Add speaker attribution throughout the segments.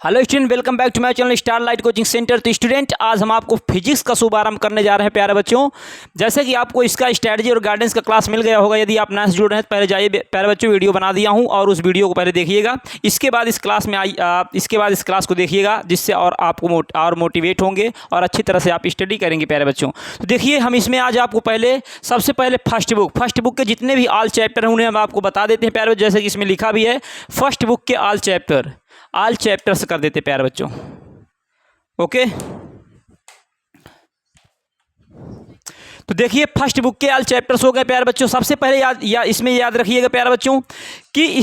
Speaker 1: Hello student, welcome back to my channel Starlight coaching centre. तो student, आज हम आपको फिजिक्स का शुभारंभ करने जा रहे हैं प्यारे बच्चों। जैसे कि आपको इसका स्ट्रैटेजी और गाइडेंस का क्लास मिल गया होगा, यदि आप नए से जुड़ रहे हैं तो पहले जाइए प्यारे बच्चों, वीडियो बना दिया हूं और उस वीडियो को पहले देखिएगा। इसके बाद इस क्लास को देखिएगा, जिससे और आपको और मोटिवेट होंगे और अच्छी तरह से आप स्टडी करेंगे प्यारे बच्चों। तो देखिए, हम इसमें आज आपको सबसे पहले फर्स्ट बुक के जितने भी ऑल चैप्टर हैं उन्हें हम आपको बता देते हैं प्यारे बच्चों। जैसे कि इसमें लिखा भी है, फर्स्ट बुक के ऑल चैप्टर्स कर देते प्यारे बच्चों। ओके, तो देखिए फर्स्ट बुक के ऑल चैप्टर्स हो गए प्यारे बच्चों। सबसे पहले इसमें याद रखिएगा प्यारे बच्चों कि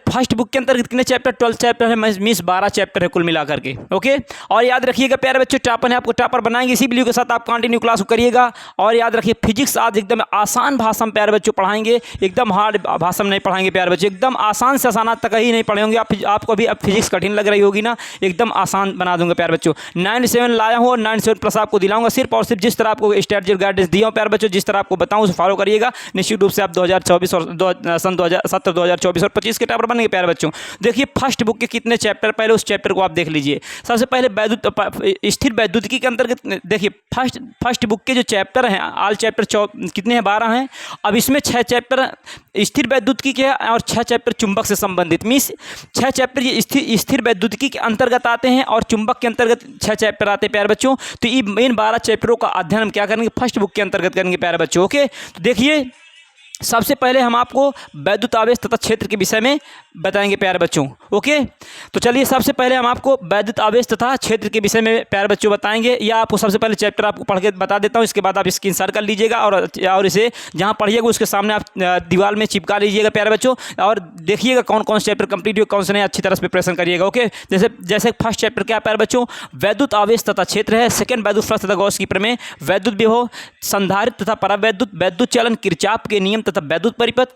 Speaker 1: फर्स्ट बुक के अंतर्गत कितने चैप्टर, 12 चैप्टर है, मीन्स 12 चैप्टर है कुल मिलाकर के। ओके, और याद रखिएगा प्यारे बच्चों, टॉपर है, आपको टॉपर बनाएंगे। इसी वीडियो के साथ आप कंटिन्यू क्लास को करिएगा। और याद रखिए, फिजिक्स आज एकदम आसान भाषा में प्यारे बच्चों पढ़ाएंगे, एकदम हार्ड भाषा में नहीं पढ़ाएंगे प्यारे बच्चों। एकदम आसान से आसान तक ही नहीं पढ़ेंगे। आपको अभी अब फिजिक्स कठिन लग रही होगी ना, एकदम आसान बना दूंगा प्यारे बच्चों। 97 लाया हूँ और 97 प्लस आपको दिलाऊंगा, सिर्फ और सिर्फ जिस तरह आपको स्ट्रैटेजी गाइडेंस दिया प्यारे बच्चों, जिस तरह आपको बताऊं उसे फॉलो करिएगा। निश्चित रूप से आप 2024 और सन 2017, 2024 और 25 के टॉपर बनेंगे प्यारे बच्चों। देखिए फर्स्ट बुक के कितने चैप्टर, पहले उस चैप्टर को आप देख लीजिए। सबसे पहले स्थिर वैद्युतिकी के अंतर्गत देखिए, फर्स्ट बुक के जो चैप्टर हैं, ऑल चैप्टर कितने हैं, 12 हैं। अब इसमें 6 चैप्टर स्थिर वैद्युतिकी के और 6 चैप्टर चुंबक से संबंधित, मीन्स 6 चैप्टर ये स्थिर वैद्युतिकी के अंतर्गत आते हैं और चुंबक के अंतर्गत 6 चैप्टर आते हैं प्यारे बच्चों। तो इन 12 चैप्टरों का अध्ययन हम क्या करेंगे, फर्स्ट बुक के अंतर्गत करेंगे प्यारे बच्चों। ओके, तो देखिए सबसे पहले हम आपको वैद्युत आवेश तथा क्षेत्र के विषय में बताएंगे प्यारे बच्चों। ओके, तो चलिए सबसे पहले हम आपको वैद्युत आवेश तथा क्षेत्र के विषय में प्यारे बच्चों बताएंगे। या आपको सबसे पहले चैप्टर आपको पढ़ के बता देता हूँ, इसके बाद आप स्क्रीनशॉट कर लीजिएगा और इसे जहाँ पढ़िएगा उसके सामने आप दीवार में चिपका लीजिएगा प्यारे बच्चों। और देखिएगा कौन कौन से चैप्टर कंप्लीट हुए, कौन से नहीं, अच्छी तरह से प्रिपरेशन करिएगा। ओके, जैसे फर्स्ट चैप्टर क्या प्यारे बच्चों, वैद्युत आवेश तथा क्षेत्र है। सेकंड वैद्युत फ्लक्स तथा गॉस की प्रमेय, वैद्युत विभव, संधारित्र तथा परावैद्युत, वैद्युत चलन, किरचॉफ के नियम तथा वैद्युत परिपथ,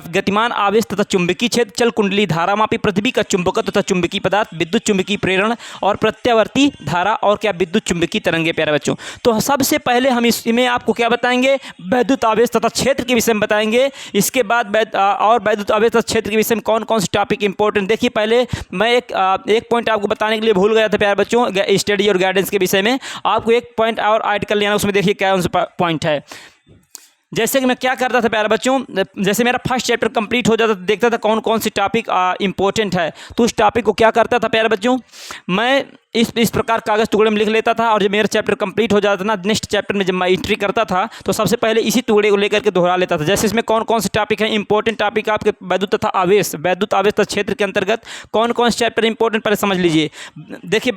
Speaker 1: गतिमान आवेश तथा चुंबकीय क्षेत्र, चल कुंडली, धारामापी, पृथ्वी का चुंबकत्व तथा चुंबकीय पदार्थ, विद्युत चुंबकीय प्रेरण और प्रत्यावर्ती धारा और क्या विद्युत चुंबकीय तरंगे प्यारे बच्चों। तो सबसे पहले हम इसमें आपको क्या बताएंगे, वैद्युत आवेश तथा क्षेत्र के विषय में बताएंगे। इसके बाद वैद्युत आवेश तथा क्षेत्र के विषय में कौन कौन से टॉपिक इंपॉर्टेंट, देखिए पहले मैं एक पॉइंट आपको बताने के लिए भूल गया था प्यारे बच्चों, स्टडी और गाइडेंस के विषय में। आपको एक पॉइंट और ऐड कर लेना, उसमें देखिए क्या पॉइंट है। जैसे कि मैं क्या करता था प्यारे बच्चों, जैसे मेरा फर्स्ट चैप्टर कंप्लीट हो जाता था, देखता था कौन कौन सी टॉपिक इंपॉर्टेंट है, तो उस टॉपिक को क्या करता था प्यारे बच्चों, मैं इस प्रकार कागज़ टुकड़े में लिख लेता था। और जब मेरा चैप्टर कंप्लीट हो जाता था ना, नेक्स्ट चैप्टर में जब मैं एंट्री करता था तो सबसे पहले इसी टुकड़े को लेकर के दोहरा लेता था। जैसे इसमें कौन कौन से टॉपिक हैं इंपॉर्टेंट टॉपिक आपके, वैद्युत आवेश तथा क्षेत्र के अंतर्गत कौन कौन से चैप्टर इंपॉर्टेंट, पहले समझ लीजिए। देखिए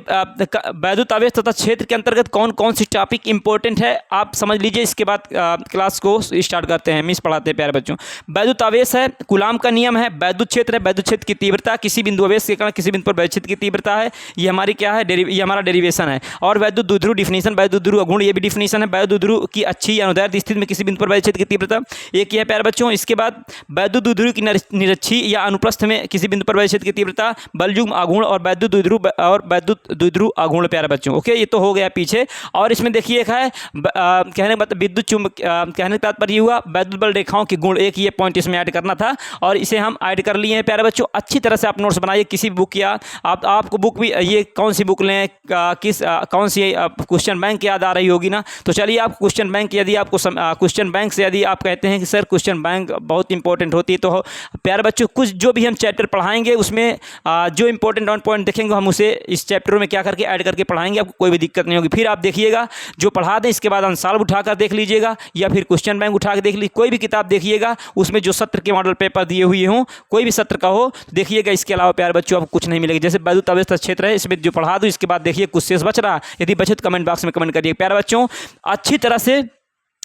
Speaker 1: वैद्युत आवेश तथा क्षेत्र के अंतर्गत कौन कौन सी टॉपिक इंपॉर्टेंट है आप समझ लीजिए। इसके बाद क्लास को स्टार्ट करते हैं, मिस पढ़ाते हैं प्यारे बच्चों। वैद्युत आवेश है, कूलाम का नियम है। वैद्युत क्षेत्र है, वैद्युत क्षेत्र की तीव्रता, किसी बिंदु आवेश के कारण किसी बिंदु पर वैद्युत क्षेत्र की तीव्रता है। ये हमारी क्या है, ये हमारा डेरिवेशन है। और वैद्युत द्विध्रुव डिफिनीशन, वैद्युत ध्रुव अगुण, ये भी डिफिनीशन है। वैद्युत ध्रुव की अच्छी अनुदैर्ध्य स्थिति में किसी बिंदु पर वैद्युत क्षेत्र की तीव्रता, एक ही है प्यारे बच्चों। इसके बाद वैद्युत द्विध्रुव की निरक्षी या अनुप्रस्थ में किसी बिंदु पर वैद्युत क्षेत्र की तीव्रता, बलयुग्म अगुण और वैद्युत द्विध्रुव अगुण प्यारे बच्चों। ओके, ये तो हो गया पीछे। और इसमें देखिए एक है कहने का मतलब विद्युत चुंबक, कहने का तात्पर्य हुआ वैद्युत बल रेखाओं की गुण, एक ये पॉइंट इसमें ऐड करना था और इसे हम ऐड कर लिए हैं प्यारे बच्चों। अच्छी तरह से आप नोट्स बनाइए, किसी बुक या आपको बुक भी, ये कौन सी बुक लें, कौन सी क्वेश्चन बैंक याद आ रही होगी ना, तो चलिए आप क्वेश्चन बैंक, यदि आपको क्वेश्चन बैंक से यदि आप कहते हैं कि सर क्वेश्चन बैंक बहुत इंपॉर्टेंट होती है, तो प्यारे बच्चों कुछ जो भी हम चैप्टर पढ़ाएंगे उसमें जो इंपॉर्टेंट ऑन पॉइंट देखेंगे हम उसे इस चैप्टरों में क्या करके ऐड करके पढ़ाएंगे, आपको कोई भी दिक्कत नहीं होगी। फिर आप देखिएगा जो पढ़ा दें इसके बाद अनसॉल्व उठाकर देख लीजिएगा या फिर क्वेश्चन बैंक उठा के देख लीजिए। कोई भी किताब देखिएगा उसमें जो सत्र के मॉडल पेपर दिए हुए हों, कोई भी सत्र का हो देखिएगा। इसके अलावा प्यारे बच्चों आपको कुछ नहीं मिलेगा। जैसे वैद्युत आवेश तथा क्षेत्र है, इसमें जो पढ़ा दूँ इसके बाद देखिए कुछ शेष बच रहा, यदि बचे तो कमेंट बॉक्स में कमेंट करिए प्यारे बच्चों। अच्छी तरह से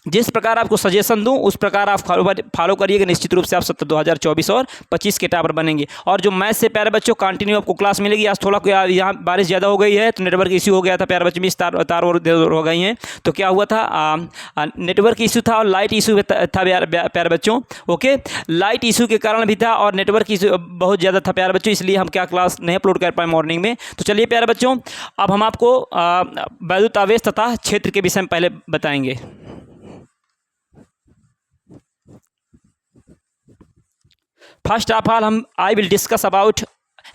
Speaker 1: जिस प्रकार आपको सजेशन दूं उस प्रकार आप फॉलो करिएगा। निश्चित रूप से आप सत्र 2024 और 25 के टॉपर बनेंगे। और जो मैथ से प्यारे बच्चों कंटिन्यू आपको क्लास मिलेगी। आज थोड़ा यहाँ बारिश ज़्यादा हो गई है तो नेटवर्क इशू हो गया था प्यारे बच्चों, तार और हो गई हैं। तो क्या हुआ था, नेटवर्क इशू था और लाइट इशू था प्यारे बच्चों। ओके, लाइट इशू के कारण भी था और नेटवर्क इशू बहुत ज़्यादा था प्यारे बच्चों, इसलिए हम क्या क्लास नहीं अपलोड कर पाए मॉर्निंग में। तो चलिए प्यारे बच्चों, अब हम आपको वैद्युत आवेश तथा क्षेत्र के विषय में पहले बताएंगे। First of all I will discuss about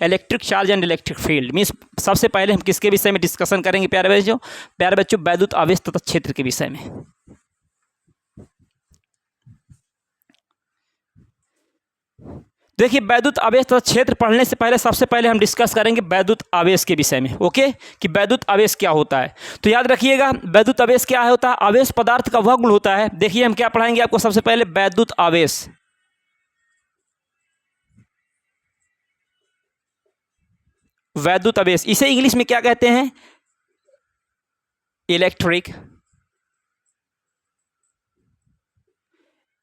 Speaker 1: electric charge and electric field means सबसे पहले हम किसके विषय में डिस्कशन करेंगे प्यारे बच्चों वैद्युत आवेश तथा क्षेत्र के विषय में। देखिए वैद्युत आवेश तथा क्षेत्र पढ़ने से पहले सबसे पहले हम डिस्कस करेंगे वैद्युत आवेश के विषय में। ओके, कि वैद्युत आवेश क्या होता है। तो याद रखिएगा वैद्युत आवेश क्या होता है। आवेश पदार्थ का वह गुण होता है। देखिए हम क्या पढ़ाएंगे आपको सबसे पहले वैद्युत आवेश। वैद्युत आवेश इसे इंग्लिश में क्या कहते हैं,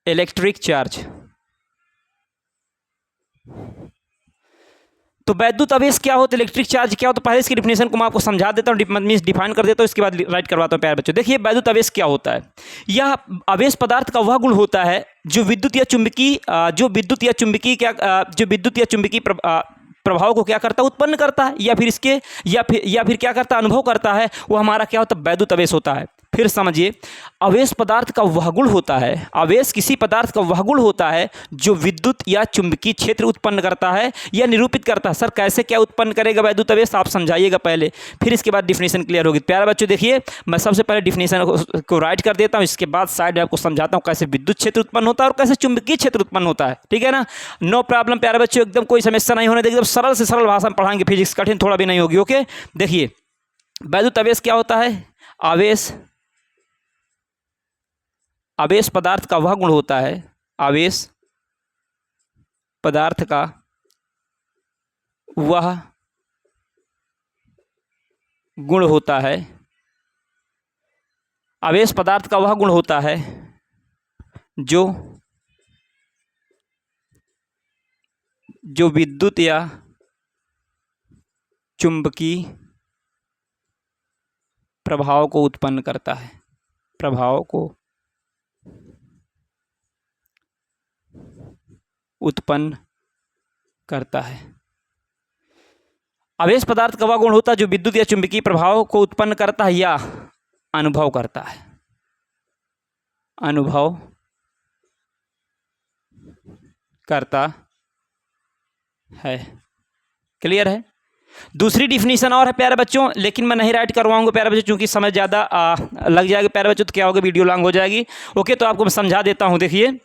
Speaker 1: इलेक्ट्रिक चार्ज। तो वैद्युत आवेश क्या होता है, इलेक्ट्रिक चार्ज क्या होता है, पहले इसकी डिफिनेशन को मैं आपको समझा देता हूँ, मीन्स डिफाइन कर देता हूँ, इसके बाद राइट करवाता हूँ प्यारे बच्चों। देखिए वैद्युत आवेश क्या होता है। यह आवेश पदार्थ का वह गुण होता है जो विद्युत या चुंबकीय प्रभाव को क्या करता है, उत्पन्न करता है, या फिर क्या करता है, अनुभव करता है। वो हमारा क्या होता है, वैद्युत आवेश होता है। फिर समझिए आवेश पदार्थ का वह गुण होता है, आवेश किसी पदार्थ का वह गुण होता है जो विद्युत या चुंबकीय क्षेत्र उत्पन्न करता है या निरूपित करता है। सर कैसे क्या उत्पन्न करेगा वैद्युत आवेश, आप समझाइएगा पहले, फिर इसके बाद डिफिनेशन क्लियर होगी। प्यारे बच्चों देखिए मैं सबसे पहले डिफिनेशन को राइट कर देता हूँ, इसके बाद साइड में आपको समझाता हूँ कैसे विद्युत क्षेत्र उत्पन्न होता है और कैसे चुंबकीय क्षेत्र उत्पन्न होता है। ठीक है ना, नो प्रॉब्लम प्यारे बच्चों, एकदम कोई समस्या नहीं होने देगी, एकदम सरल से सरल भाषा में पढ़ाएंगे, फिजिक्स कठिन थोड़ा भी नहीं होगी। ओके, देखिए वैद्युत आवेश क्या होता है। आवेश पदार्थ का वह गुण होता है, आवेश पदार्थ का वह गुण होता है, आवेश पदार्थ का वह गुण होता है जो विद्युत या चुंबकीय प्रभाव को उत्पन्न करता है, प्रभाव को उत्पन्न करता है। आवेश पदार्थ का वह गुण होता है जो विद्युत या चुंबकीय प्रभाव को उत्पन्न करता है या अनुभव करता है, अनुभव करता है। क्लियर है। दूसरी डिफिनीशन और है प्यारे बच्चों, लेकिन मैं नहीं राइट करवाऊंगा प्यारे बच्चों, क्योंकि समय ज़्यादा लग जाएगा प्यारे बच्चों, तो क्या होगा वीडियो लॉन्ग हो जाएगी। ओके, तो आपको मैं समझा देता हूँ, देखिए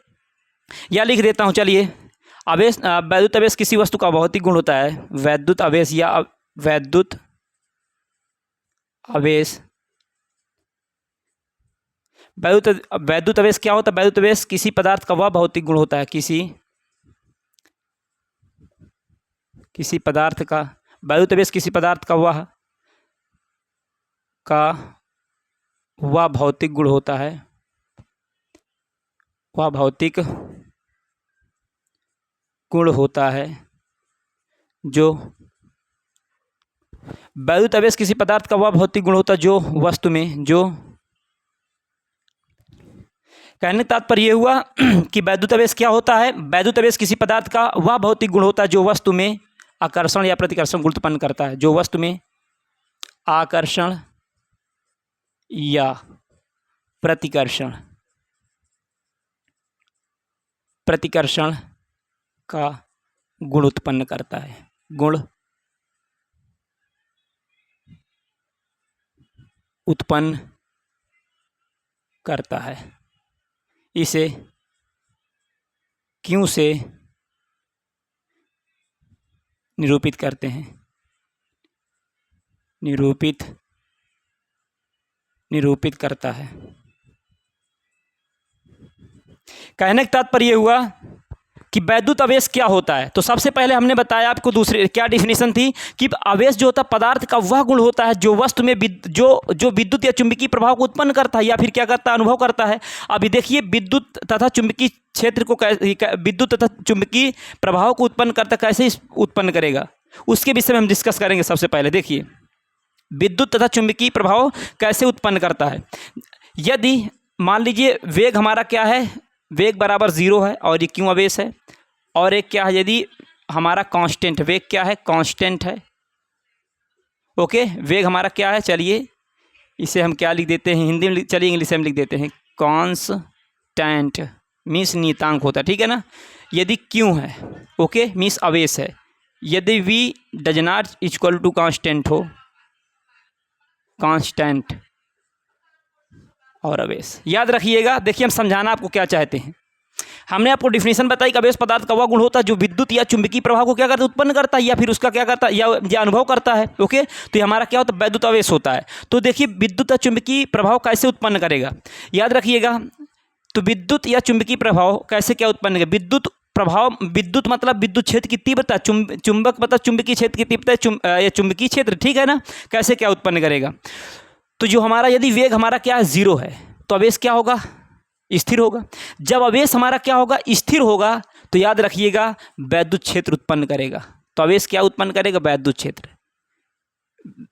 Speaker 1: या लिख देता हूँ। चलिए आवेश वैद्युत आवेश किसी वस्तु का भौतिक गुण होता है। वैद्युत आवेश या वैद्युत आवेश, वैद्युत आवेश क्या होता है। वैद्युत आवेश किसी पदार्थ का वह भौतिक गुण होता है, किसी पदार्थ का, वैद्युत आवेश किसी पदार्थ का वह भौतिक गुण होता है, वह भौतिक गुण होता है जो वैद्युत आवेश किसी पदार्थ का वह भौतिक गुण होता है जो वस्तु में, जो कहने का तात्पर्य ये हुआ कि वैद्युत आवेश क्या होता है। वैद्युत आवेश किसी पदार्थ का वह भौतिक गुण होता है जो वस्तु में आकर्षण या प्रतिकर्षण गुण उत्पन्न करता है, जो वस्तु में आकर्षण या प्रतिकर्षण का गुण उत्पन्न करता है, गुण उत्पन्न करता है। इसे क्यों से निरूपित करते हैं, निरूपित करता है। कहने का तात्पर्य हुआ कि वैद्युत आवेश क्या होता है। तो सबसे पहले हमने बताया आपको, दूसरी क्या डिफिनीशन थी कि आवेश जो होता है पदार्थ का वह गुण होता है जो वस्तु में जो विद्युत या चुंबकीय प्रभाव को उत्पन्न करता है या फिर क्या करता है, अनुभव करता है। अभी देखिए विद्युत तथा चुंबकीय क्षेत्र को, विद्युत तथा चुंबकीय प्रभाव को उत्पन्न करता, कैसे उत्पन्न करेगा उसके विषय में हम डिस्कस करेंगे। सबसे पहले देखिए विद्युत तथा चुंबकीय प्रभाव कैसे उत्पन्न करता है। यदि मान लीजिए वेग हमारा क्या है, वेग बराबर 0 है और ये क्यों आवेश है, और एक क्या है, यदि हमारा कांस्टेंट वेग क्या है, कांस्टेंट है। ओके, वेग हमारा क्या है, चलिए इसे हम क्या लिख देते हैं हिंदी में, चलिए इंग्लिश में लिख देते हैं कांस्टेंट, मीन्स नियतांक होता है। ठीक है ना। यदि क्यों है, ओके मीन्स आवेश है, यदि v does not equal to constant हो, कांस्टेंट और अवेश। याद रखिएगा, देखिए हम समझाना आपको क्या चाहते हैं। हमने आपको डिफिनेशन बताई कि अवेश पदार्थ का वह गुण होता है जो विद्युत या चुंबकीय प्रभाव को क्या करता है, उत्पन्न करता है, या फिर उसका क्या करता है, या अनुभव करता है। ओके, तो ये हमारा क्या होता है, वैद्युत अवेश होता है। तो देखिए विद्युत या चुंबकीय प्रभाव कैसे उत्पन्न करेगा, याद रखिएगा। तो विद्युत या चुंबकीय प्रभाव कैसे क्या उत्पन्न करेगा, विद्युत प्रभाव, विद्युत मतलब विद्युत क्षेत्र की तीव्रता, चुंबक मतलब चुंबकीय क्षेत्र की तीव्रता या चुंबकीय क्षेत्र, ठीक है ना। कैसे क्या उत्पन्न करेगा, तो जो हमारा यदि वेग हमारा क्या है, जीरो है, तो अवेश क्या होगा, स्थिर होगा। जब अवेश हमारा क्या होगा, स्थिर होगा, तो याद रखिएगा वैद्युत क्षेत्र उत्पन्न करेगा। तो अवेश क्या उत्पन्न करेगा, वैद्युत क्षेत्र।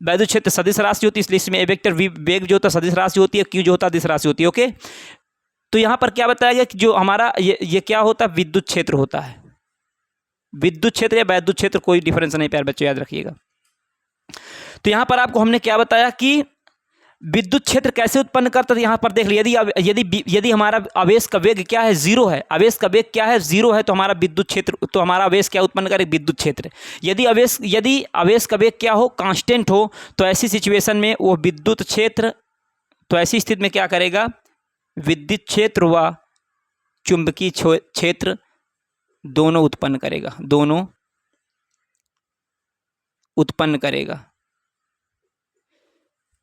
Speaker 1: वैद्युत क्षेत्र सदिश राशि होती है, इसलिए इसमें ए वेक्टर वेग जो होता है सदिश राशि होती है, क्यू जो होता है दिश राशि होती है। ओके, तो यहाँ पर क्या बताया गया कि जो हमारा ये क्या होता है, विद्युत क्षेत्र होता है। विद्युत क्षेत्र या वैद्युत क्षेत्र कोई डिफरेंस नहीं प्यारे बच्चों, याद रखिएगा। तो यहाँ पर आपको हमने क्या बताया कि विद्युत क्षेत्र कैसे उत्पन्न करता है। यहाँ पर देख लिया, यदि हमारा आवेश का वेग क्या है, जीरो है, आवेश का वेग क्या है, जीरो है, तो हमारा विद्युत क्षेत्र, तो हमारा आवेश क्या उत्पन्न करे, विद्युत क्षेत्र। यदि आवेश का वेग क्या हो, कांस्टेंट हो, तो ऐसी सिचुएशन में वो विद्युत क्षेत्र, तो ऐसी स्थिति में क्या करेगा, विद्युत क्षेत्र व चुंबकीय क्षेत्र दोनों उत्पन्न करेगा, दोनों उत्पन्न करेगा।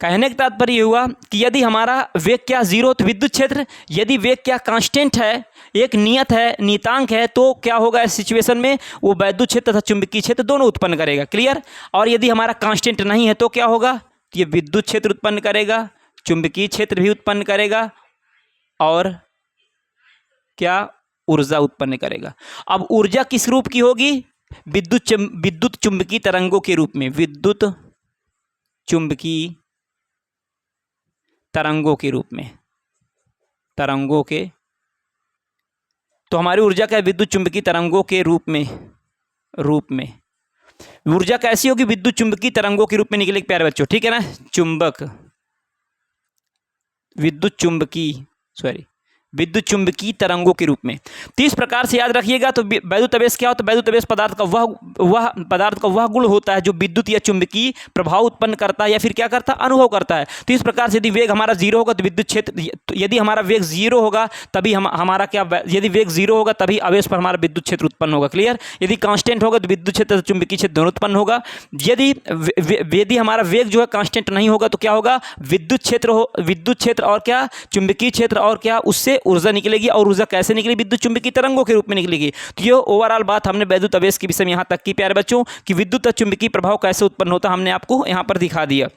Speaker 1: कहने का तात्पर्य हुआ कि यदि हमारा वेग क्या जीरो, तो विद्युत क्षेत्र, यदि वेग क्या कांस्टेंट है, एक नियत है, नियतांक है, तो क्या होगा इस सिचुएशन में, वो वैद्युत क्षेत्र तथा चुंबकीय क्षेत्र दोनों उत्पन्न करेगा। क्लियर। और यदि हमारा कांस्टेंट नहीं है तो क्या होगा, तो ये विद्युत क्षेत्र उत्पन्न करेगा, चुंबकीय क्षेत्र भी उत्पन्न करेगा, और क्या, ऊर्जा उत्पन्न करेगा। अब ऊर्जा किस रूप की होगी, विद्युत चुंबकीय तरंगों के रूप में, विद्युत चुंबकीय तरंगों के रूप में, तरंगों के, तो हमारी ऊर्जा क्या है, विद्युत चुंबकीय तरंगों के रूप में ऊर्जा कैसी होगी, विद्युत चुंबकीय तरंगों के रूप में निकलेगी प्यारे बच्चों, ठीक है ना। विद्युत चुंबकीय तरंगों के रूप में। तो इस प्रकार से याद रखिएगा। तो वैद्युत आवेश क्या होता है, वैद्युत आवेश पदार्थ का वह गुण होता है जो विद्युत या चुंबकीय प्रभाव उत्पन्न करता है या फिर क्या करता है, अनुभव करता है। तो इस प्रकार से यदि वेग हमारा जीरो होगा तो विद्युत क्षेत्र, यदि हमारा वेग जीरो होगा तभी हमारा क्या, यदि वेग जीरो होगा तभी आवेश पर हमारा विद्युत क्षेत्र उत्पन्न होगा। क्लियर। यदि कांस्टेंट होगा तो विद्युत क्षेत्र और चुंबकीय क्षेत्र दोनों उत्पन्न होगा। यदि हमारा वेग जो है कांस्टेंट नहीं होगा तो क्या होगा, विद्युत क्षेत्र और क्या, चुंबकीय क्षेत्र और क्या, उससे ऊर्जा निकलेगी। और ऊर्जा कैसे निकलेगी, विद्युत चुंबकीय तरंगों के रूप में निकलेगी। तो ये ओवरऑल बात हमने वैद्युत आवेश के विषय में यहाँ तक की प्यारे बच्चों कि विद्युत और चुंबकीय प्रभाव कैसे उत्पन्न होता है हमने आपको यहाँ पर दिखा दिया।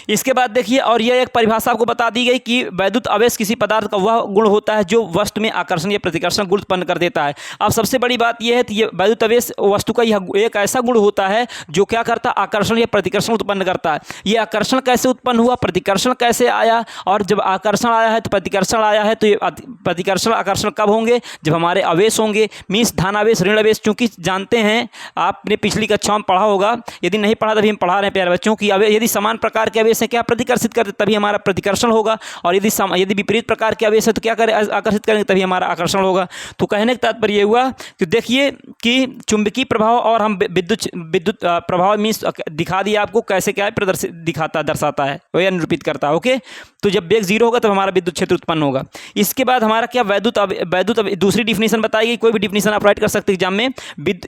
Speaker 1: इसके बाद देखिए, और यह एक परिभाषा आपको बता दी गई कि वैद्युत आवेश किसी पदार्थ का वह गुण होता है जो वस्तु में आकर्षण या प्रतिकर्षण गुण उत्पन्न कर देता है। अब सबसे बड़ी बात यह है कि ये वैद्युत आवेश वस्तु का यह एक ऐसा गुण होता है जो क्या करता है, आकर्षण या प्रतिकर्षण उत्पन्न करता है। ये आकर्षण कैसे उत्पन्न हुआ, प्रतिकर्षण कैसे आया, और जब आकर्षण आया है तो प्रतिकर्षण आया है, तो ये प्रतिकर्षण आकर्षण कब होंगे, जब हमारे आवेश होंगे, मीन्स धनावेश ऋण आवेश। चूंकि जानते हैं आपने पिछली कक्षा में पढ़ा होगा, यदि नहीं पढ़ा तभी हम पढ़ा रहे हैं प्यारे बच्चों की, यदि समान प्रकार के आवेश है क्या प्रतिकर्षित करते तभी हमारा प्रतिकर्षण होगा, और यदि विपरीत प्रकार के आवेश है तो क्या करें, आकर्षित करेंगे तभी हमारा आकर्षण होगा। तो कहने का तात्पर्य यह हुआ कि देखिए कि चुंबकीय प्रभाव और हम विद्युत प्रभाव मीन्स दिखा दिया आपको कैसे क्या है, प्रदर्शित दिखाता दर्शाता है या निरूपित करता है। ओके, तो जब वेग जीरो होगा तब हमारा विद्युत क्षेत्र उत्पन्न होगा। इसके बाद हमारा क्या, वैद्युत दूसरी डिफिनेशन बताई गई, कोई भी डिफिनेशन आप राइट कर सकते हैं एग्जाम में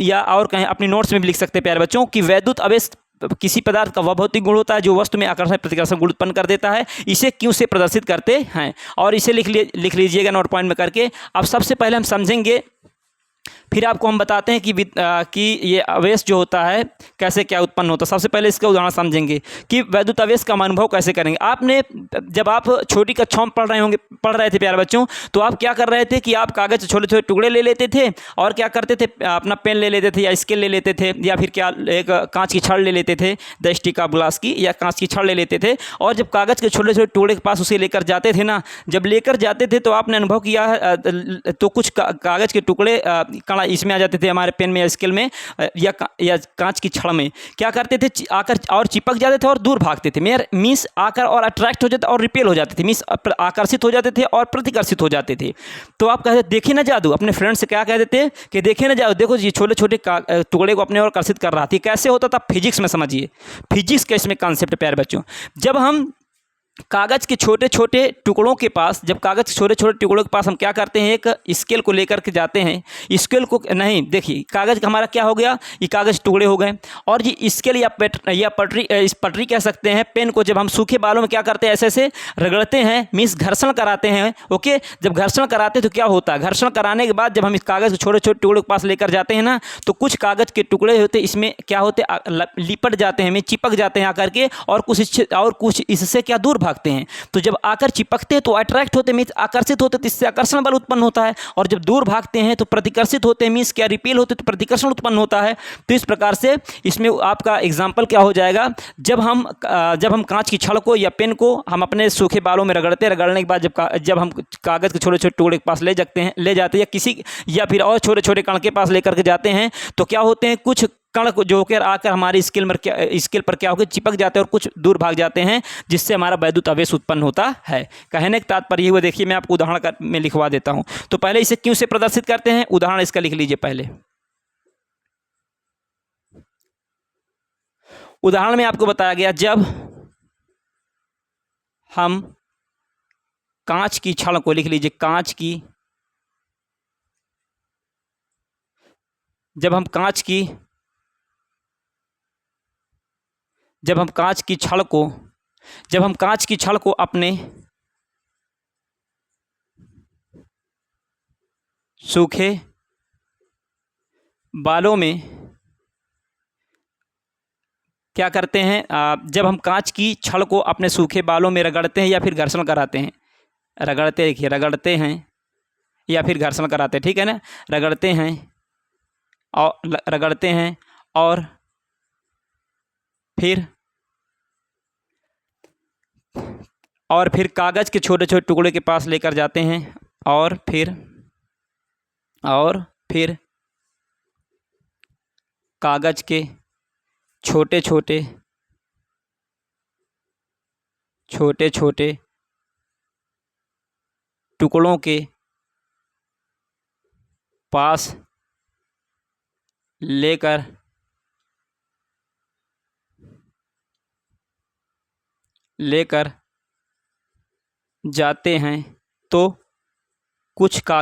Speaker 1: या और कहीं अपनी नोट्स में भी लिख सकते हैं प्यारे बच्चों कि वैद्युत आवेश किसी पदार्थ का वह भौतिक गुण होता है जो वस्तु में आकर्षण प्रतिकर्षण गुण उत्पन्न कर देता है। इसे क्यों से प्रदर्शित करते हैं, और इसे लिख लीजिएगा नोट पॉइंट में करके। अब सबसे पहले हम समझेंगे, फिर आपको हम बताते हैं कि ये आवेश जो होता है कैसे क्या उत्पन्न होता है। सबसे पहले इसका उदाहरण समझेंगे कि वैद्युत आवेश का अनुभव कैसे करेंगे। आपने जब आप छोटी कक्षाओं में पढ़ रहे थे प्यारे बच्चों, तो आप क्या कर रहे थे कि आप कागज छोटे छोटे टुकड़े ले लेते थे और क्या करते थे, अपना पेन ले लेते थे या स्केल ले लेते थे या फिर क्या एक कांच की छड़ ले लेते थे, 10 टिका ग्लास की या कांच की छड़ ले लेते थे, और जब कागज के छोटे छोटे टुकड़े के पास उसे लेकर जाते थे ना, जब लेकर जाते थे तो आपने अनुभव किया है तो कुछ कागज के टुकड़े इसमें आ जाते थे हमारे पेन में या स्केल में या कांच की छड़ में, क्या करते थे आकर और चिपक जाते थे और दूर भागते थे। मीन्स आकर और अट्रैक्ट हो जाते और रिपेल हो जाते थे, मीन्स आकर्षित हो जाते थे और प्रतिकर्षित हो जाते थे। तो आप कहते देखे ना जादू, अपने फ्रेंड से क्या कहते थे कि देखे ना जादू, देखो ये छोटे छोटे टुकड़े को अपने और आकर्षित कर रहा था। कैसे होता था? फिजिक्स में समझिए, फिजिक्स का इसमें कॉन्सेप्ट प्यारे बच्चों। जब हम कागज़ के छोटे छोटे टुकड़ों के पास, जब कागज़ के छोटे छोटे टुकड़ों के पास हम क्या करते हैं, एक स्केल को लेकर के जाते हैं। स्केल को नहीं, देखिए कागज़ का हमारा क्या हो गया, ये कागज़ टुकड़े हो गए, और ये स्केल या पटरी कह सकते हैं। पेन को जब हम सूखे बालों में क्या करते हैं, ऐसे ऐसे रगड़ते हैं, मीन्स घर्षण कराते हैं। ओके, जब घर्षण कराते हैं तो क्या होता है, घर्षण कराने के बाद जब हम इस कागज़ के छोटे छोटे टुकड़ों के पास लेकर जाते हैं ना, तो कुछ कागज़ के टुकड़े होते इसमें क्या होते, लिपट जाते हैं, चिपक जाते हैं आकर के, और कुछ इससे क्या दूर भागते हैं। तो जब आकर चिपकते हैं तो अट्रैक्ट होते हैं, मीन्स आकर्षित होते हैं, तो इससे आकर्षण बल उत्पन्न होता है। और जब दूर भागते हैं तो प्रतिकर्षित होते हैं, मीन्स क्या रिपेल होते हैं, तो प्रतिकर्षण उत्पन्न होता है। तो इस प्रकार से इसमें आपका एग्जाम्पल क्या हो जाएगा, जब हम कांच की छड़ को या पेन को हम अपने सूखे बालों में रगड़ने के बाद जब हम कागज़ के छोटे छोटे टुकड़े के पास ले जाते हैं या फिर और छोटे छोटे कण के पास लेकर के जाते हैं, तो क्या होते हैं, कुछ कण को जो कि आकर हमारी स्केल पर क्या होकर चिपक जाते हैं और कुछ दूर भाग जाते हैं, जिससे हमारा वैद्युत आवेश उत्पन्न होता है। कहने का तात्पर्य हुआ, देखिए मैं आपको उदाहरण में लिखवा देता हूं। तो पहले इसे क्यों से प्रदर्शित करते हैं, उदाहरण इसका लिख लीजिए। पहले उदाहरण में आपको बताया गया, जब हम कांच की छड़ को, लिख लीजिए जब हम कांच की छड़ को अपने सूखे बालों में क्या करते हैं, जब हम कांच की छड़ को अपने सूखे बालों में रगड़ते हैं या फिर घर्षण कराते हैं, रगड़ते हैं या फिर घर्षण कराते हैं, ठीक है ना, रगड़ते हैं और फिर कागज़ के छोटे छोटे टुकड़े के पास लेकर जाते हैं, और फिर कागज़ के छोटे छोटे टुकड़ों के पास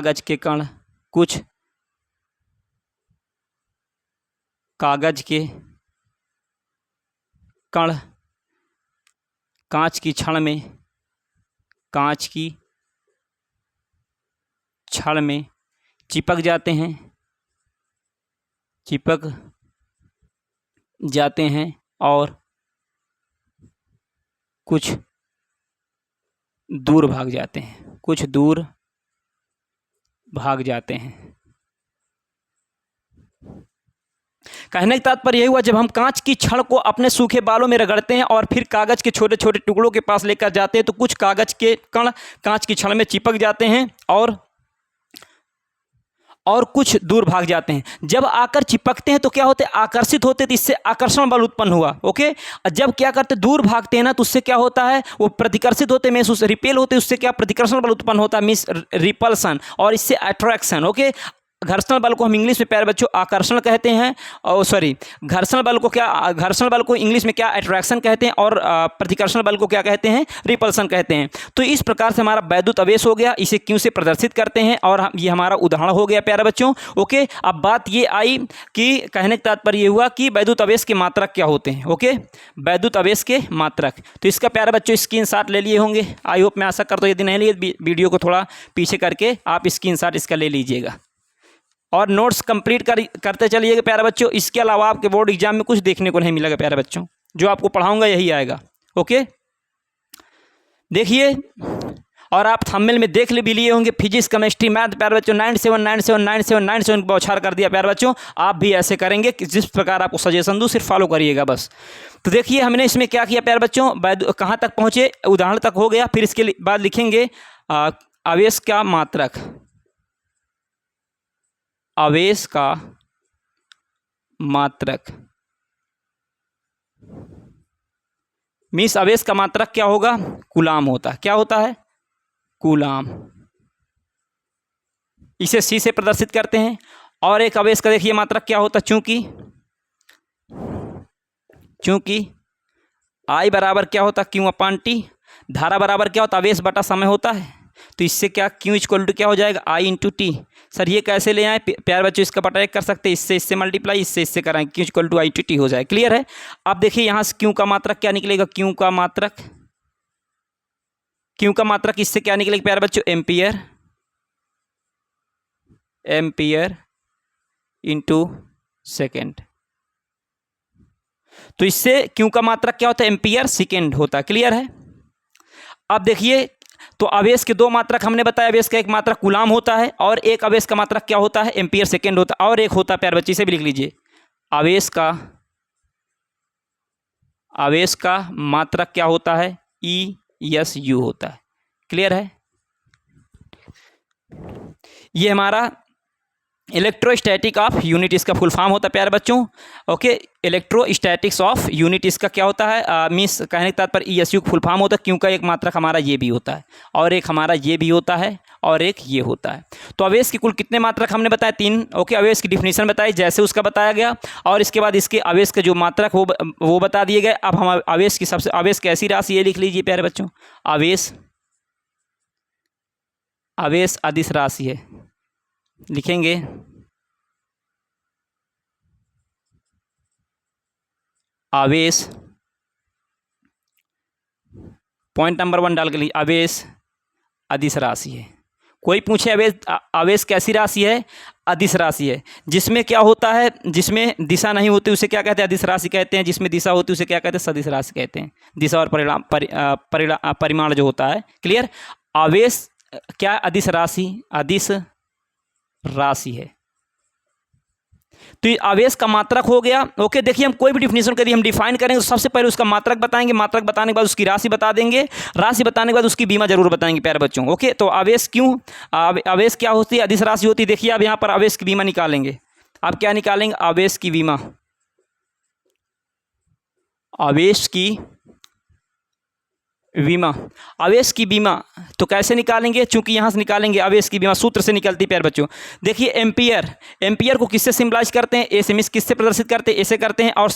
Speaker 1: लेकर जाते हैं, तो कुछ कागज़ के कण कांच की छड़ में चिपक जाते हैं और कुछ दूर भाग जाते हैं। कहने का तात्पर्य यही हुआ, जब हम कांच की छड़ को अपने सूखे बालों में रगड़ते हैं और फिर कागज़ के छोटे छोटे टुकड़ों के पास लेकर जाते हैं, तो कुछ कागज़ के कण कांच की छड़ में चिपक जाते हैं और कुछ दूर भाग जाते हैं। जब आकर चिपकते हैं तो क्या होते हैं, आकर्षित होते हैं, तो इससे आकर्षण बल उत्पन्न हुआ। ओके, जब क्या करते हैं, दूर भागते हैं ना, तो उससे क्या होता है, वो प्रतिकर्षित होते हैं, मीन्स उससे रिपेल होते हैं, उससे क्या प्रतिकर्षण बल उत्पन्न होता है, मीन्स रिपल्सन, और इससे अट्रैक्शन। ओके, घर्षण बल को हम इंग्लिश में प्यारे बच्चों आकर्षण कहते हैं, और घर्षण बल को इंग्लिश में क्या, अट्रैक्शन कहते हैं, और प्रतिकर्षण बल को क्या कहते हैं, रिपल्सन कहते हैं। तो इस प्रकार से हमारा वैद्युत आवेश हो गया, इसे क्यों से प्रदर्शित करते हैं, और ये हमारा उदाहरण हो गया प्यारे बच्चों। ओके, अब बात ये आई कि कहने का तात्पर्य हुआ कि वैद्युत आवेश के मात्रक क्या होते हैं। ओके, वैद्युत आवेश के मात्रक, तो इसका प्यारे बच्चों स्क्रीनशॉट ले लिए होंगे। आई होप, मैं आशा करता हूँ, यदि नहीं लिए वीडियो को थोड़ा पीछे करके आप स्क्रीनशॉट इसका ले लीजिएगा और नोट्स कंप्लीट करते चलिएगा प्यारे बच्चों। इसके अलावा आपके बोर्ड एग्जाम में कुछ देखने को नहीं मिलेगा प्यारे बच्चों, जो आपको पढ़ाऊंगा यही आएगा। ओके, देखिए, और आप थंबनेल में देख भी लिए होंगे, फिजिक्स केमिस्ट्री मैथ प्यारे बच्चों 97979797 बौछार कर दिया प्यारे बच्चों। आप भी ऐसे करेंगे कि जिस प्रकार आपको सजेशन दूँ सिर्फ फॉलो करिएगा बस। तो देखिए हमने इसमें क्या किया प्यारे बच्चों, कहाँ तक पहुँचे, उदाहरण तक हो गया। फिर इसके बाद लिखेंगे आवेश का मात्रक, आवेश का मात्रक मीन्स आवेश का मात्रक क्या होगा, कूलाम होता है। क्या होता है, कूलाम। इसे सी से प्रदर्शित करते हैं। और एक आवेश का देखिए मात्रक क्या होता है, चूंकि आई बराबर क्या होता है, क्यू अपान टी। धारा बराबर क्या होता है, आवेश बटा समय होता है। तो इससे क्या क्यू इक्वल टू क्या हो जाएगा, आई इंटू टी। सर ये कैसे ले आए प्यारे बच्चों, इसका बटा एक कर सकते हैं, इससे मल्टीप्लाई, इससे कराएंगे, Q equal to I into T हो जाए। क्लियर है। अब देखिए यहाँ से क्यू का मात्रक क्या निकलेगा, क्यू का मात्रक इससे क्या निकलेगा प्यारे बच्चों, एम्पियर इंटू सेकेंड। तो इससे क्यू का मात्रक क्या होता है, एम्पियर सेकेंड होता है। क्लियर है। अब देखिए तो आवेश के दो मात्रक हमने बताया, आवेश का एक मात्रक कूलाम होता है और एक आवेश का मात्रक क्या होता है, एम्पियर सेकेंड होता है। और एक होता है प्यारे बच्चे, इसे भी लिख लीजिए, आवेश का मात्रक क्या होता है, ESU होता है। क्लियर है। ये हमारा इलेक्ट्रोस्टैटिक ऑफ यूनिट इसका फुल फॉर्म होता है प्यारे बच्चों। ओके, इलेक्ट्रोस्टैटिक्स ऑफ यूनिट इसका क्या होता है, मीन्स कहने के तात्पर्य ESU फुल फॉर्म होता है। क्यों का एक मात्रक हमारा ये भी होता है और एक हमारा ये भी होता है और एक ये होता है। तो आवेश की कुल कितने मात्रक हमने बताया, 3। ओके, आवेश की डिफिनीशन बताई जैसे उसका बताया गया और इसके बाद इसके आवेश का जो मात्रक वो बता दिए गए। अब हम आवेश की ऐसी राशि ये लिख लीजिए प्यारे बच्चों, आवेश अदिश राशि है। लिखेंगे आवेश, पॉइंट नंबर 1 डाल के लिए, आवेश अदिश राशि है। कोई पूछे आवेश कैसी राशि है, अदिश राशि है। जिसमें क्या होता है, जिसमें दिशा नहीं होती उसे क्या कहते हैं, अदिश राशि कहते हैं। जिसमें दिशा होती है उसे क्या कहते हैं, सदिश राशि कहते हैं। दिशा और परिमाण जो होता है। क्लियर। आवेश क्या, अदिश राशि है। तो ये आवेश का मात्रक हो गया। ओके, देखिए हम कोई भी डिफिनेशन करिए, हम डिफाइन करेंगे तो सबसे पहले उसका मात्रक बताएंगे, मात्रक बताने के बाद उसकी राशि बता देंगे, राशि बताने के बाद उसकी बीमा जरूर बताएंगे प्यारे बच्चों। ओके, तो आवेश आवेश क्या होती है, अदिश राशि होती है। देखिए अब यहाँ पर आवेश की बीमा निकालेंगे। आप क्या निकालेंगे, आवेश की बीमा तो कैसे निकालेंगे, चूंकि यहाँ से निकालेंगे आवेश की बीमा सूत्र से निकलती है प्यारे बच्चों। देखिए एम्पियर को किससे सिंबलाइज करते हैं, ए से, मीन्स किससे प्रदर्शित करते हैं, ऐसे करते हैं। और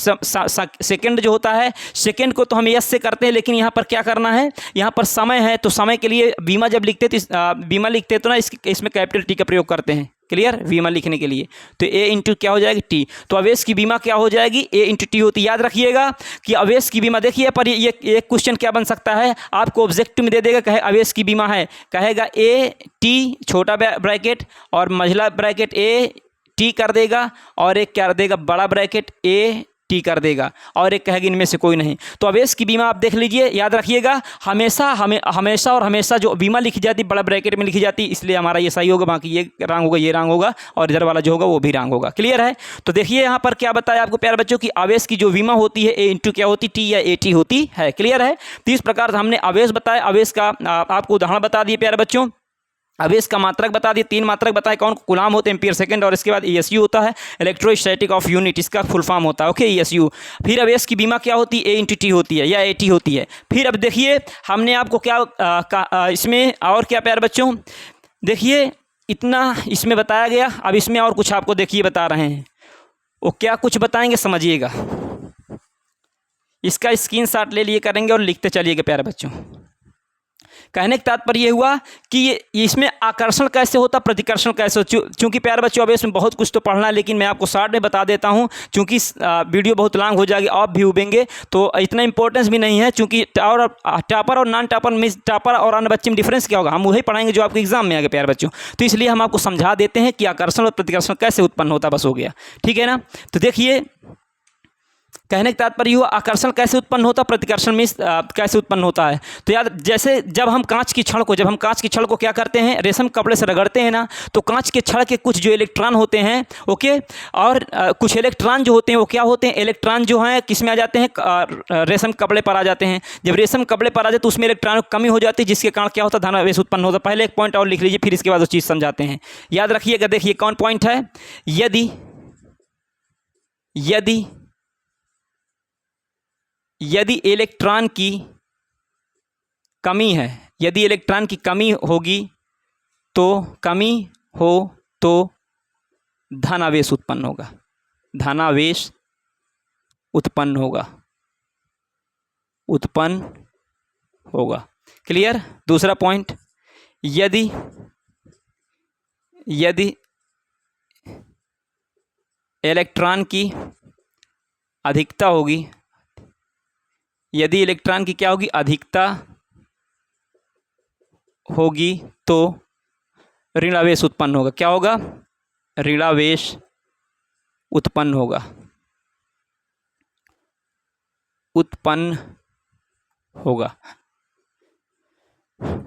Speaker 1: सेकंड जो होता है, सेकंड को तो हम एस से करते हैं, लेकिन यहाँ पर क्या करना है, यहाँ पर समय है तो समय के लिए बीमा जब लिखते तो ना इसमें कैपिटल टी का प्रयोग करते हैं। क्लियर, बीमा लिखने के लिए। तो ए इंटू क्या हो जाएगी, टी। तो आवेश की बीमा क्या हो जाएगी, ए इंटू टी होती है। याद रखिएगा कि आवेश की बीमा, देखिए पर ये क्वेश्चन क्या बन सकता है, आपको ऑब्जेक्टिव में दे देगा, कहे आवेश की बीमा है, कहेगा ए टी छोटा ब्रैकेट और मझला ब्रैकेट ए टी कर देगा और एक क्या कर देगा, बड़ा ब्रैकेट ए टी कर देगा और एक कहेगा इनमें से कोई नहीं। तो आवेश की बीमा आप देख लीजिए, याद रखिएगा हमेशा जो बीमा लिखी जाती है बड़ा ब्रैकेट में लिखी जाती है, इसलिए हमारा ये सही होगा, बाकी ये रंग होगा, ये रंग होगा और इधर वाला जो होगा वो भी रंग होगा। क्लियर है। तो देखिए यहाँ पर क्या बताया आपको प्यारे बच्चों की आवेश की जो बीमा होती है ए इंटू क्या होती, टी या ए टी होती है। क्लियर है। तो इस प्रकार से हमने आवेश बताया, आवेश का आपको उदाहरण बता दिए प्यारे बच्चों, आवेश का मात्रक बता दिए, 3 मात्रक बताए कौन, कूलाम होते हैं, एम्पियर सेकंड, और इसके बाद ESU होता है, इलेक्ट्रोस्टैटिक ऑफ यूनिट, इसका फुल फॉर्म होता है। Okay, ESU। फिर आवेश की बीमा क्या होती है, ए इंटू टी होती है या AT होती है। फिर अब देखिए हमने आपको क्या इसमें और क्या प्यारे बच्चों, देखिए इतना इसमें बताया गया। अब इसमें और कुछ आपको देखिए बता रहे हैं, वो क्या कुछ बताएंगे समझिएगा। इसका स्क्रीनशॉट ले लिए करेंगे और लिखते चलिएगा प्यारे बच्चों। कहने का तात्पर्य ये हुआ कि ये इसमें आकर्षण कैसे होता, प्रतिकर्षण कैसे हो। चूँकि प्यारे बच्चों अब इसमें बहुत कुछ तो पढ़ना है, लेकिन मैं आपको शॉर्ट में बता देता हूँ, चूँकि वीडियो बहुत लॉन्ग हो जाएगी, आप भी उबेंगे तो इतना इंपॉर्टेंस भी नहीं है। चूँकि टॉपर और नॉन टॉपर, मीन्स टॉपर और अन्य बच्चे में डिफरेंस क्या होगा, हम वही पढ़ाएंगे जो आपके एग्जाम में आएगा प्यारे बच्चों। तो इसलिए हम आपको समझा देते हैं कि आकर्षण और प्रतिकर्षण कैसे उत्पन्न होता, बस हो गया। ठीक है ना। तो देखिए कहने का तात्पर्य हुआ आकर्षण कैसे उत्पन्न होता है, प्रतिकर्षण मीन्स कैसे उत्पन्न होता है। तो याद, जैसे जब हम कांच की छड़ को क्या करते हैं, रेशम कपड़े से रगड़ते हैं ना, तो कांच के छड़ के कुछ जो इलेक्ट्रॉन होते हैं, ओके, और कुछ इलेक्ट्रॉन जो होते हैं वो क्या होते हैं, इलेक्ट्रॉन जो हैं किस में आ जाते हैं, रेशम कपड़े पर आ जाते हैं। जब रेशम कपड़े पर आ जाते तो उसमें इलेक्ट्रॉन की कमी हो जाती है, जिसके कारण क्या होता है, धनावेश उत्पन्न होता है। पहले एक पॉइंट और लिख लीजिए, फिर इसके बाद वो चीज़ समझाते हैं। याद रखिएगा, देखिए कौन पॉइंट है, यदि यदि यदि इलेक्ट्रॉन की कमी है, यदि इलेक्ट्रॉन की कमी होगी तो कमी हो तो धनावेश उत्पन्न होगा, धनावेश उत्पन्न होगा, उत्पन्न होगा। क्लियर। दूसरा पॉइंट, यदि यदि इलेक्ट्रॉन की अधिकता होगी, यदि इलेक्ट्रॉन की क्या होगी, अधिकता होगी तो ऋणावेश उत्पन्न होगा। क्या होगा, ऋणावेश उत्पन्न होगा, उत्पन्न होगा।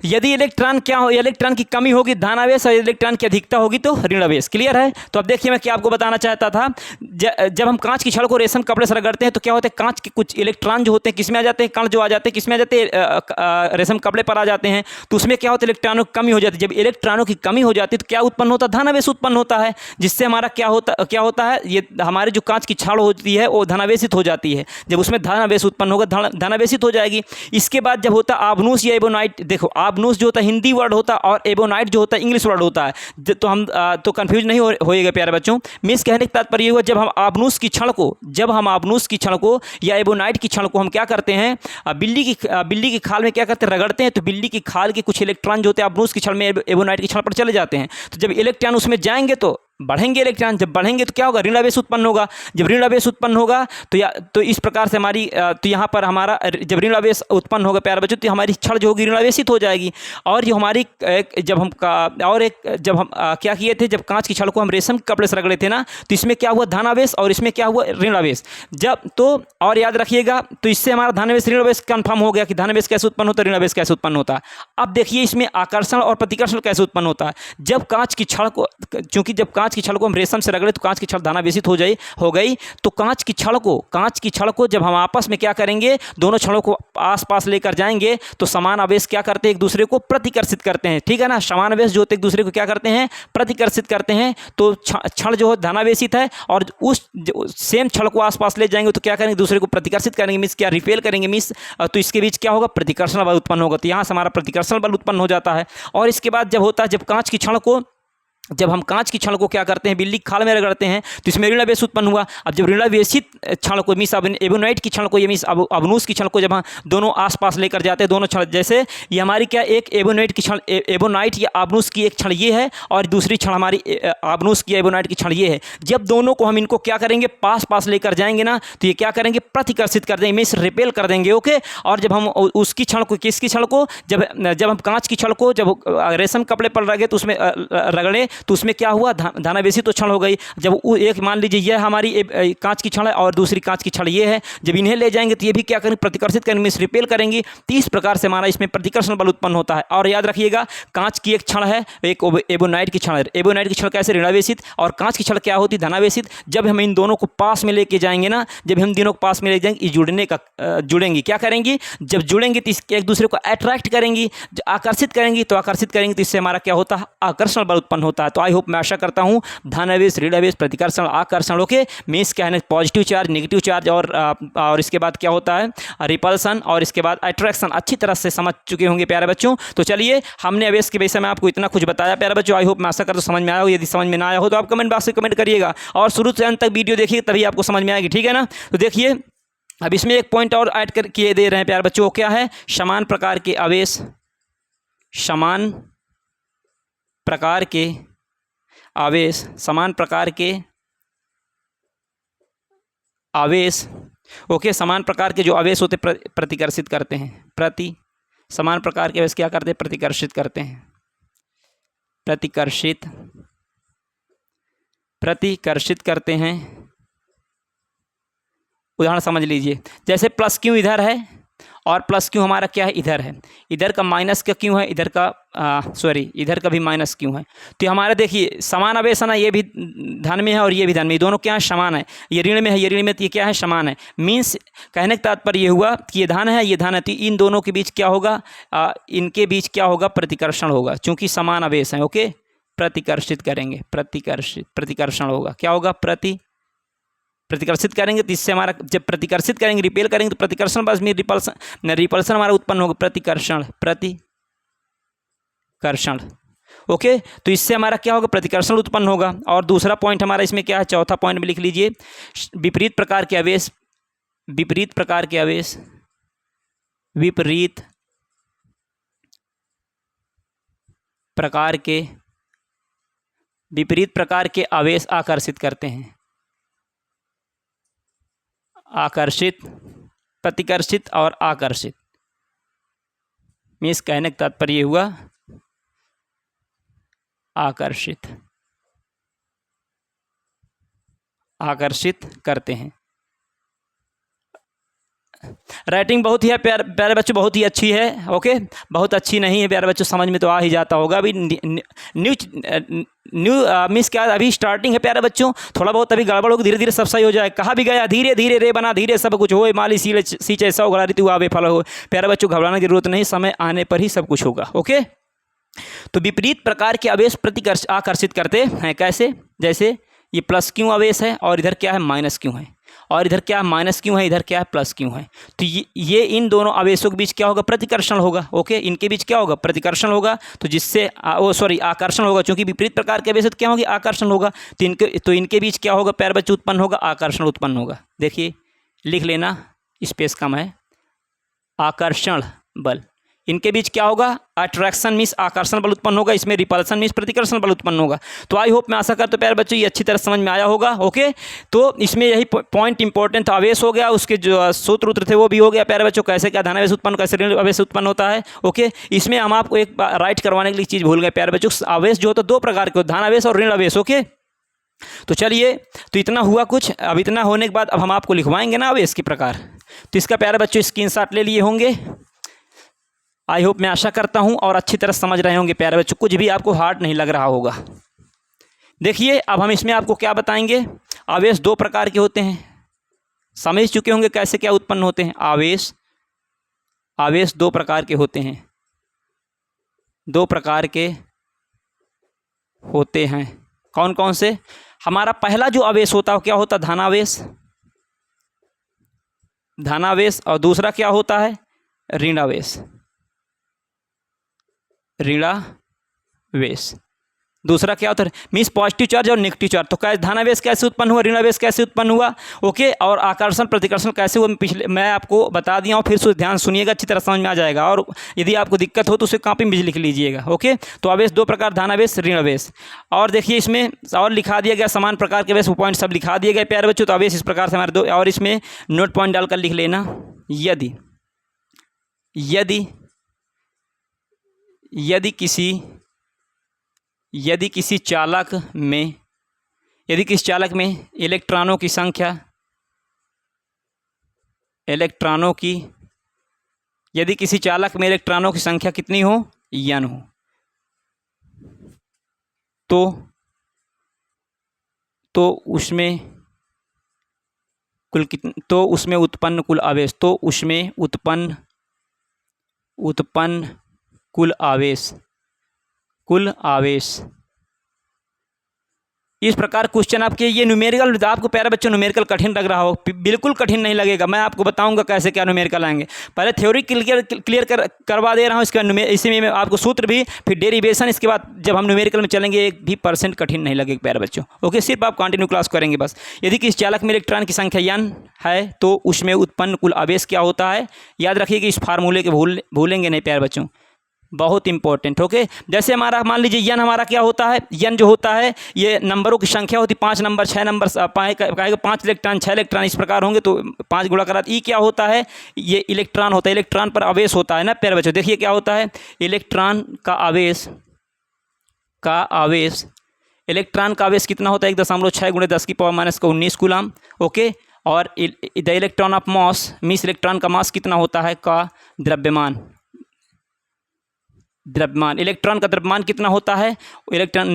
Speaker 1: यदि इलेक्ट्रॉन क्या हो, इलेक्ट्रॉन की कमी होगी धनावेश, और इलेक्ट्रॉन की अधिकता होगी तो ऋणावेश। क्लियर है। तो अब देखिए मैं क्या आपको बताना चाहता था, जब हम कांच की छड़ को रेशम कपड़े से रगड़ते हैं तो क्या होता है, कांच के कुछ इलेक्ट्रॉन जो होते हैं किसमें आ जाते हैं, कण जो आ जाते हैं किसमें आ जाते हैं, रेशम कपड़े पर आ जाते हैं। तो उसमें क्या होता है, इलेक्ट्रॉनों की कमी हो जाती है। जब इलेक्ट्रॉनों की कमी हो जाती है तो क्या उत्पन्न होता है, धनावेश उत्पन्न होता है, जिससे हमारा क्या होता है, ये हमारी जो कांच की छड़ होती है वो धनावेशित हो जाती है। जब उसमें धनावेश उत्पन्न होगा, धनावेशित हो जाएगी। इसके बाद जब होता है आबनूस या एबोनाइट, देखो आबनूस जो होता है हिंदी वर्ड होता है और एबोनाइट जो होता है इंग्लिश वर्ड होता है। तो हम तो कंफ्यूज नहीं होएगा प्यारे बच्चों। मीन्स कहने का तात्पर्य हुआ, जब हम आबनूस की छड़ को या एबोनाइट की छड़ को हम क्या करते हैं, बिल्ली की खाल में क्या करते हैं, रगड़ते हैं, तो बिल्ली की खाल के कुछ इलेक्ट्रॉन जो होते हैं आबनूस की छड़ में एबोनाइट की छड़ पर चले जाते हैं। तो जब इलेक्ट्रॉन उसमें जाएंगे तो बढ़ेंगे इलेक्ट्रॉन, जब बढ़ेंगे तो क्या होगा, ऋणावेश उत्पन्न होगा। जब ऋणावेश उत्पन्न होगा तो इस प्रकार से हमारी तो यहाँ पर हमारा जब ऋणावेश उत्पन्न होगा प्यारे बच्चों, तो हमारी छड़ जो होगी ऋणावेशित हो जाएगी। और जो हमारी जब हम क्या किए थे, जब कांच की छड़ को हम रेशम के कपड़े से रगड़े थे ना, तो इसमें क्या हुआ, धनावेश, और इसमें क्या हुआ, ऋणावेश। जब तो और याद रखिएगा, तो इससे हमारा धनावेश ऋणावेश कंफर्म हो गया कि धनावेश कैसे उत्पन्न होता है, ऋणावेश कैसे उत्पन्न होता है। अब देखिए इसमें आकर्षण और प्रतिकर्षण कैसे उत्पन्न होता है। जब कांच की छड़ को, चूंकि जब कांच की छड़ को हम रेशम से रगड़े तो कांच की छड़ धनावेशित हो गई, तो कांच की छड़ को जब हम आपस में क्या करेंगे, दोनों छड़ों को आसपास लेकर जाएंगे तो समान आवेश क्या करते हैं, एक दूसरे को प्रतिकर्षित करते हैं। ठीक है ना, समान आवेश जो होते हैं एक दूसरे को क्या करते हैं, प्रतिकर्षित करते हैं। तो छड़ जो है धनावेशित है, और उस सेम छड़ को आसपास ले जाएंगे तो क्या करेंगे, दूसरे को प्रतिकर्षित करेंगे, मीन्स क्या, रिपेल करेंगे, मीन्स तो इसके बीच क्या होगा, प्रतिकर्षण बल उत्पन्न होगा। तो यहाँ से हमारा प्रतिकर्षण बल उत्पन्न हो जाता है। और इसके बाद जब होता है, जब हम कांच की छड़ को क्या करते हैं, बिल्ली की खाल में रगड़ते हैं, तो इसमें ऋणावेश उत्पन्न हुआ। अब जब ऋणावेशित छड़ को, मीन्स एबोनाइट की छड़ को, ये मीन्स अबनूस की छड़ को जब हम दोनों आसपास लेकर जाते हैं, दोनों छड़, जैसे ये हमारी क्या, एक एबोनाइट की छड़, एबोनाइट या आबनूस की एक छड़ ये है, और दूसरी छड़ हमारी आबनूस की एबोनाइट की छड़ ये है। जब दोनों को हम इनको क्या करेंगे, पास लेकर जाएंगे ना, तो ये क्या करेंगे, प्रतिकर्षित कर देंगे, मीन्स रिपेल कर देंगे। ओके। और जब हम उसकी छड़ को, किसकी छड़ को, जब हम कांच की छड़ को जब रेशम कपड़े पर रगे तो उसमें रगड़े, तो उसमें क्या हुआ, धनावेशित तो छड़ हो गई। जब एक मान लीजिए यह हमारी कांच की छड़ है और दूसरी कांच की छड़ ये है, जब इन्हें ले जाएंगे तो ये भी क्या करेंगे, प्रतिकर्षित करेंगे, मीन्स रिपेल करेंगी। तो इस प्रकार से हमारा इसमें प्रतिकर्षण बल उत्पन्न होता है। और याद रखिएगा, कांच की एक छड़ है, एक एबोनाइट की छड़ है। एबोनाइट की छड़ कैसे, ऋणावेशित, और कांच की छड़ क्या होती, धनावेशित। जब हम इन दोनों को पास में लेके जाएंगे ना, जब हम दोनों को पास में ले जाएंगे, जुड़ेंगी, क्या करेंगी, जब जुड़ेंगी तो एक दूसरे को अट्रैक्ट करेंगी, आकर्षित करेंगी, तो इससे हमारा क्या होता है, आकर्षण बल उत्पन्न होता है। तो आई होप, मैं आशा करता हूं धनावेश, ऋणावेश, प्रतिकर्षण, आकर्षण, ओके, मीन्स क्या है, पॉजिटिव चार्ज, नेगेटिव चार्ज, और इसके बाद क्या होता है, रिपल्सन, और इसके बाद अट्रैक्शन अच्छी तरह से समझ चुके होंगे प्यारे बच्चों। तो चलिए, हमने आवेश के विषय में आपको इतना कुछ बताया प्यारे बच्चों। आई होप, मैं आशा करता हूं समझ में आया हो। यदि समझ में ना आया हो तो आप कमेंट बॉक्स में कमेंट करिएगा, और शुरू से अंत तक वीडियो देखिए, तभी आपको समझ में आएगी। ठीक है ना। तो देखिए, अब इसमें एक पॉइंट और ऐड कर किए दे रहे हैं प्यारे बच्चों, क्या है, समान प्रकार के आवेश, समान प्रकार के आवेश, समान प्रकार के आवेश, ओके, समान प्रकार के जो आवेश होते प्रतिकर्षित करते हैं, समान प्रकार के आवेश क्या करते हैं, प्रतिकर्षित करते हैं, प्रतिकर्षित करते हैं, उदाहरण समझ लीजिए, जैसे प्लस क्यू इधर है और प्लस क्यू हमारा क्या है, इधर है। इधर का माइनस का क्यू है, इधर का इधर का भी माइनस क्यू है। तो ये हमारा देखिए समान आवेश है ना, ये भी धन में है और ये भी धन में, दोनों क्या है, समान है। ये ऋण में है, ये ऋण में, तो ये क्या है, समान है। मीन्स कहने का तात्पर्य ये हुआ कि ये धन है, ये धन है, तो इन दोनों के बीच क्या होगा, इनके बीच क्या होगा, प्रतिकर्षण होगा, चूंकि समान आवेश है। ओके, प्रतिकर्षित करेंगे, प्रतिकर्षण होगा, क्या होगा, प्रतिकर्षित करेंगे। तो इससे हमारा जब प्रतिकर्षित करेंगे, रिपेल करेंगे, तो प्रतिकर्षण बस में रिपल्सन हमारा उत्पन्न होगा, प्रतिकर्षण। ओके, तो इससे हमारा क्या होगा, प्रतिकर्षण उत्पन्न होगा। और दूसरा पॉइंट हमारा इसमें क्या है, चौथा पॉइंट में लिख लीजिए, विपरीत प्रकार के आवेश, विपरीत प्रकार के आवेश आकर्षित करते हैं। आकर्षित, प्रतिकर्षित और आकर्षित, मीन्स कहने का तात्पर्य ये हुआ आकर्षित करते हैं। राइटिंग बहुत ही है प्यारे बच्चों, बहुत ही अच्छी है। ओके, बहुत अच्छी नहीं है प्यारे बच्चों, समझ में तो आ ही जाता होगा। अभी न्यू मिस क्या, अभी स्टार्टिंग है प्यारे बच्चों, थोड़ा बहुत अभी गड़बड़ होगी, धीरे धीरे सब सही हो जाए। कहा भी गया धीरे धीरे रे बना धीरे सब कुछ हो, माली सींचे सौ घड़ा ऋतु आवे फल हो। प्यारे बच्चों घबराने की जरूरत नहीं, समय आने पर ही सब कुछ होगा। ओके, तो विपरीत प्रकार के आवेश आकर्षित करते हैं कैसे, जैसे ये प्लस क्यू आवेश है और इधर क्या है, माइनस क्यू है, और इधर क्या है, माइनस क्यू है, इधर क्या है, प्लस क्यू है। तो ये इन दोनों आवेशों के बीच क्या होगा, प्रतिकर्षण होगा। ओके, इनके बीच क्या होगा, प्रतिकर्षण होगा, तो जिससे आकर्षण होगा, क्योंकि विपरीत प्रकार के आवेश तो क्या होगी, आकर्षण होगा। तो इनके बीच क्या होगा, प्यारे बच्चे, उत्पन्न होगा, आकर्षण उत्पन्न होगा। देखिए लिख लेना, स्पेस कम है, आकर्षण बल, इनके बीच क्या होगा, अट्रैक्शन मीन्स आकर्षण बल उत्पन्न होगा, इसमें रिपल्सन मीन्स प्रतिकर्षण बल उत्पन्न होगा। तो आई होप, मैं आशा करता हूं प्यारे बच्चों ये अच्छी तरह समझ में आया होगा। ओके, तो इसमें यही पॉइंट इंपॉर्टेंट था, आवेश हो गया, उसके जो सूत्र थे वो भी हो गया प्यारे बच्चों, कैसे क्या धनावेश उत्पन्न, कैसे ऋण आवेश उत्पन्न होता है। ओके, इसमें हम आपको एक राइट करवाने के लिए चीज़ भूल गए प्यारे बच्चों, आवेश जो होता है दो प्रकार के, धनावेश और ऋण आवेश। ओके, तो चलिए, तो इतना हुआ कुछ। अब इतना होने के बाद अब हम आपको लिखवाएंगे ना आवेश के प्रकार, तो इसका प्यारे बच्चों स्क्रीनशॉट ले लिए होंगे। आई होप, मैं आशा करता हूं और अच्छी तरह समझ रहे होंगे प्यारे बच्चों, कुछ भी आपको हार्ड नहीं लग रहा होगा। देखिए अब हम इसमें आपको क्या बताएंगे, आवेश दो प्रकार के होते हैं, समझ चुके होंगे कैसे क्या उत्पन्न होते हैं। आवेश दो प्रकार के होते हैं, दो प्रकार के होते हैं। कौन कौन से, हमारा पहला जो आवेश होता है क्या होता है, धनावेश, और दूसरा क्या होता है, ऋणावेश। दूसरा क्या होता है, मीन्स पॉजिटिव चार्ज और नेगेटिव चार्ज। तो कैसे धनावेश कैसे उत्पन्न हुआ, ऋणावेश कैसे उत्पन्न हुआ। ओके, और आकर्षण प्रतिकर्षण कैसे हुआ, मैं आपको बता दिया हूँ, फिर से ध्यान सुनिएगा, अच्छी तरह समझ में आ जाएगा। और यदि आपको दिक्कत हो तो उसे कॉपी में लिख लीजिएगा। ओके, तो आवेश दो प्रकार, धनावेश, ऋणावेश। और देखिए इसमें और लिखा दिया गया समान प्रकार के आवेश, वो पॉइंट सब लिखा दिए गए प्यारे बच्चों। तो आवेश इस प्रकार से हमारे दो, और इसमें नोट पॉइंट डालकर लिख लेना, यदि किसी चालक में इलेक्ट्रॉनों की संख्या, यदि किसी चालक में इलेक्ट्रॉनों की संख्या कितनी हो, n हो, तो उसमें उत्पन्न कुल आवेश, उत्पन्न कुल आवेश। इस प्रकार क्वेश्चन आपके, ये न्यूमेरिकल आपको प्यारे बच्चों न्यूमेरिकल कठिन लग रहा हो, बिल्कुल कठिन नहीं लगेगा। मैं आपको बताऊंगा कैसे क्या न्यूमेरिकल आएंगे। पहले थ्योरी क्लियर करवा दे रहा हूँ, इसका इसी में आपको सूत्र भी, फिर डेरिवेशन, इसके बाद जब हम न्यूमेरिकल में चलेंगे 1% कठिन नहीं लगेगा प्यारे बच्चों। ओके, सिर्फ आप कंटिन्यू क्लास करेंगे बस। यदि किसी चालक में इलेक्ट्रॉन की संख्या n है तो उसमें उत्पन्न कुल आवेश क्या होता है, याद रखिए कि इस फार्मूले के भूलेंगे नहीं प्यारे बच्चों, बहुत इंपॉर्टेंट। ओके, जैसे हमारा मान लीजिए n हमारा क्या होता है, n जो होता है ये नंबरों की संख्या होती है, 5 नंबर 6 नंबर, 5 इलेक्ट्रॉन 6 इलेक्ट्रॉन इस प्रकार होंगे, तो 5 गुणा करा। ई क्या होता है, ये इलेक्ट्रॉन होता है, इलेक्ट्रॉन पर आवेश होता है ना प्यारे बच्चों। देखिए क्या होता है, इलेक्ट्रॉन का आवेश कितना होता है, 1.6 × 10⁻⁻⁹ कूलम। ओके, और the electron of mass, miss electron का मास कितना होता है, का द्रव्यमान, इलेक्ट्रॉन का द्रव्यमान कितना होता है, electron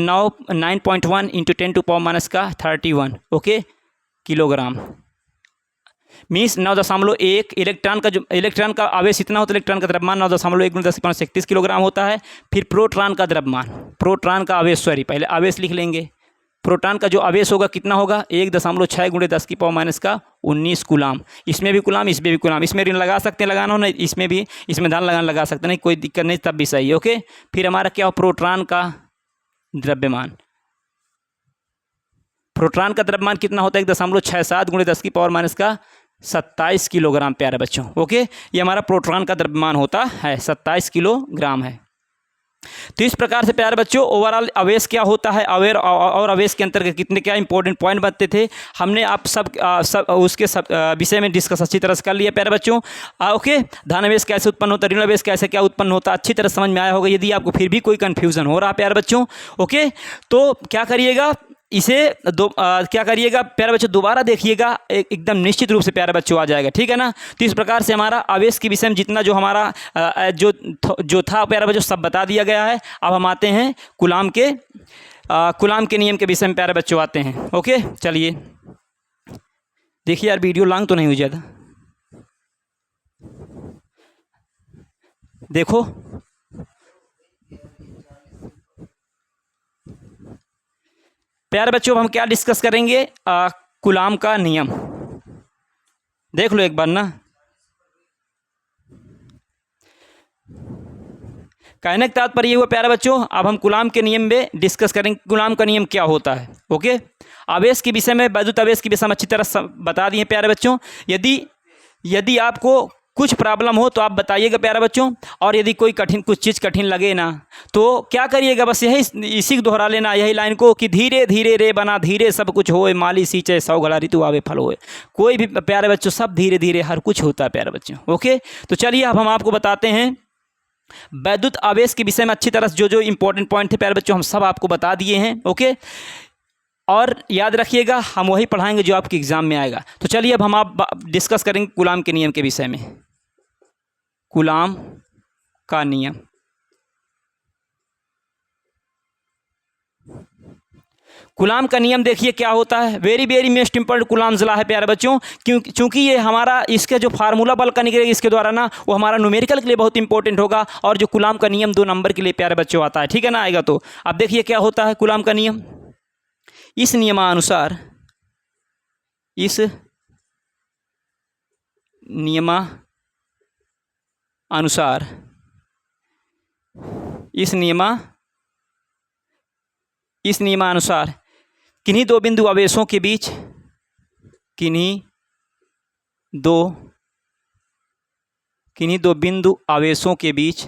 Speaker 1: 9.1 into 10⁻⁻31 okay kilogram, means 9.1। Electron का आवेश इतना होता है, इलेक्ट्रॉन का द्रव्यमान 9.1 × 10⁻31 किलोग्राम होता है। फिर प्रोटॉन का द्रव्यमान, प्रोटॉन का आवेश, सॉरी पहले आवेश लिख लेंगे। प्रोटॉन का जो आवेश होगा कितना होगा, 1.6 × 10⁻19 कूलाम। इसमें भी कूलाम, इसमें भी कूलाम, इसमें ऋण लगा सकते हैं, लगाना हो नहीं, इसमें भी, इसमें धन लगाना लगा सकते नहीं, कोई दिक्कत नहीं, तब भी सही है ओके। फिर हमारा क्या हो, प्रोटॉन का द्रव्यमान, प्रोटॉन का द्रव्यमान कितना होता है, 1.67 × 10⁻27 किलोग्राम प्यारे बच्चों ओके। ये हमारा प्रोटॉन का द्रव्यमान होता है, 27 किलोग्राम है। तो इस प्रकार से प्यारे बच्चों ओवरऑल आवेश क्या होता है, और आवेश के अंतर्गत कितने क्या इंपॉर्टेंट पॉइंट बनते थे, हमने आप सब उसके विषय में डिस्कस अच्छी तरह से कर लिया प्यारे बच्चों ओके। धन आवेश कैसे उत्पन्न होता है, ऋण आवेश कैसे क्या उत्पन्न होता है, अच्छी तरह समझ में आया होगा। यदि आपको फिर भी कोई कन्फ्यूजन हो रहा है प्यारे बच्चों ओके, तो क्या करिएगा, इसे क्या करिएगा प्यारे बच्चों, दोबारा देखिएगा, एकदम निश्चित रूप से प्यारे बच्चों आ जाएगा, ठीक है ना। तो इस प्रकार से हमारा आवेश के विषय में जितना जो हमारा जो था प्यारे बच्चों सब बता दिया गया है। अब हम आते हैं कूलाम के नियम के विषय में प्यारे बच्चों आते हैं ओके। चलिए देखिए यार, वीडियो लॉन्ग तो नहीं हुई ज़्यादा, देखो प्यारे बच्चों हम क्या डिस्कस करेंगे, कूलाम का नियम, देख लो एक बार ना। कहने का तात्पर्य ये हुआ प्यारे बच्चों, अब हम कूलाम के नियम में डिस्कस करेंगे कूलाम का नियम क्या होता है ओके। आवेश के विषय में, वैद्युत आवेश के विषय में अच्छी तरह बता दिए प्यारे बच्चों। यदि आपको कुछ प्रॉब्लम हो तो आप बताइएगा प्यारे बच्चों, और यदि कोई कुछ चीज़ कठिन लगे ना तो क्या करिएगा, बस इसी को दोहरा लेना, यही लाइन को कि धीरे धीरे रे बना धीरे सब कुछ होए, माली सींचे 100 घड़ा ऋतु आवे फल होए। कोई भी प्यारे बच्चों सब धीरे धीरे हर कुछ होता है प्यारे बच्चों ओके। तो चलिए अब हम आपको बताते हैं वैद्युत आवेश के विषय में अच्छी तरह से जो इंपॉर्टेंट पॉइंट थे प्यारे बच्चों हम सब आपको बता दिए हैं ओके। और याद रखिएगा हम वही पढ़ाएंगे जो आपके एग्जाम में आएगा। तो चलिए अब हम आप डिस्कस करेंगे कूलाम के नियम के विषय में। कूलाम का नियम, कूलाम का नियम देखिए क्या होता है, very very most important coulombs law है प्यारे बच्चों, क्योंकि ये हमारा इसका जो फार्मूला बल का निकलेगा इसके द्वारा ना, वो हमारा न्यूमेरिकल के लिए बहुत इंपॉर्टेंट होगा। और जो कूलाम का नियम 2 नंबर के लिए प्यारे बच्चों आता है, ठीक है ना, आएगा। तो अब देखिए क्या होता है कूलाम का नियम। इस नियमानुसार किन्हीं दो बिंदु आवेशों के बीच किन्हीं दो बिंदु आवेशों के बीच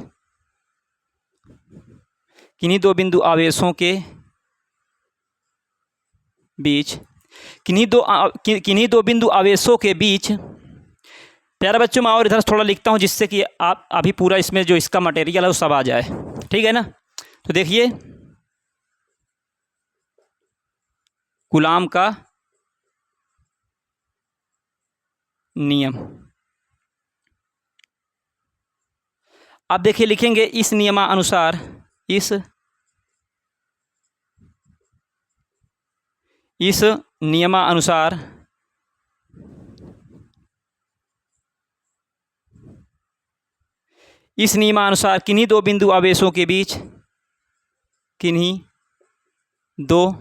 Speaker 1: किन्हीं दो बिंदु आवेशों के बीच प्यारे बच्चों मैं और इधर थोड़ा लिखता हूं जिससे कि आप अभी पूरा इसमें जो इसका मटेरियल है वो सब आ जाए, ठीक है ना। तो देखिए कूलाम का नियम, अब देखिए लिखेंगे इस नियमानुसार किन्हीं दो बिंदु आवेशों के बीच किन्हीं दो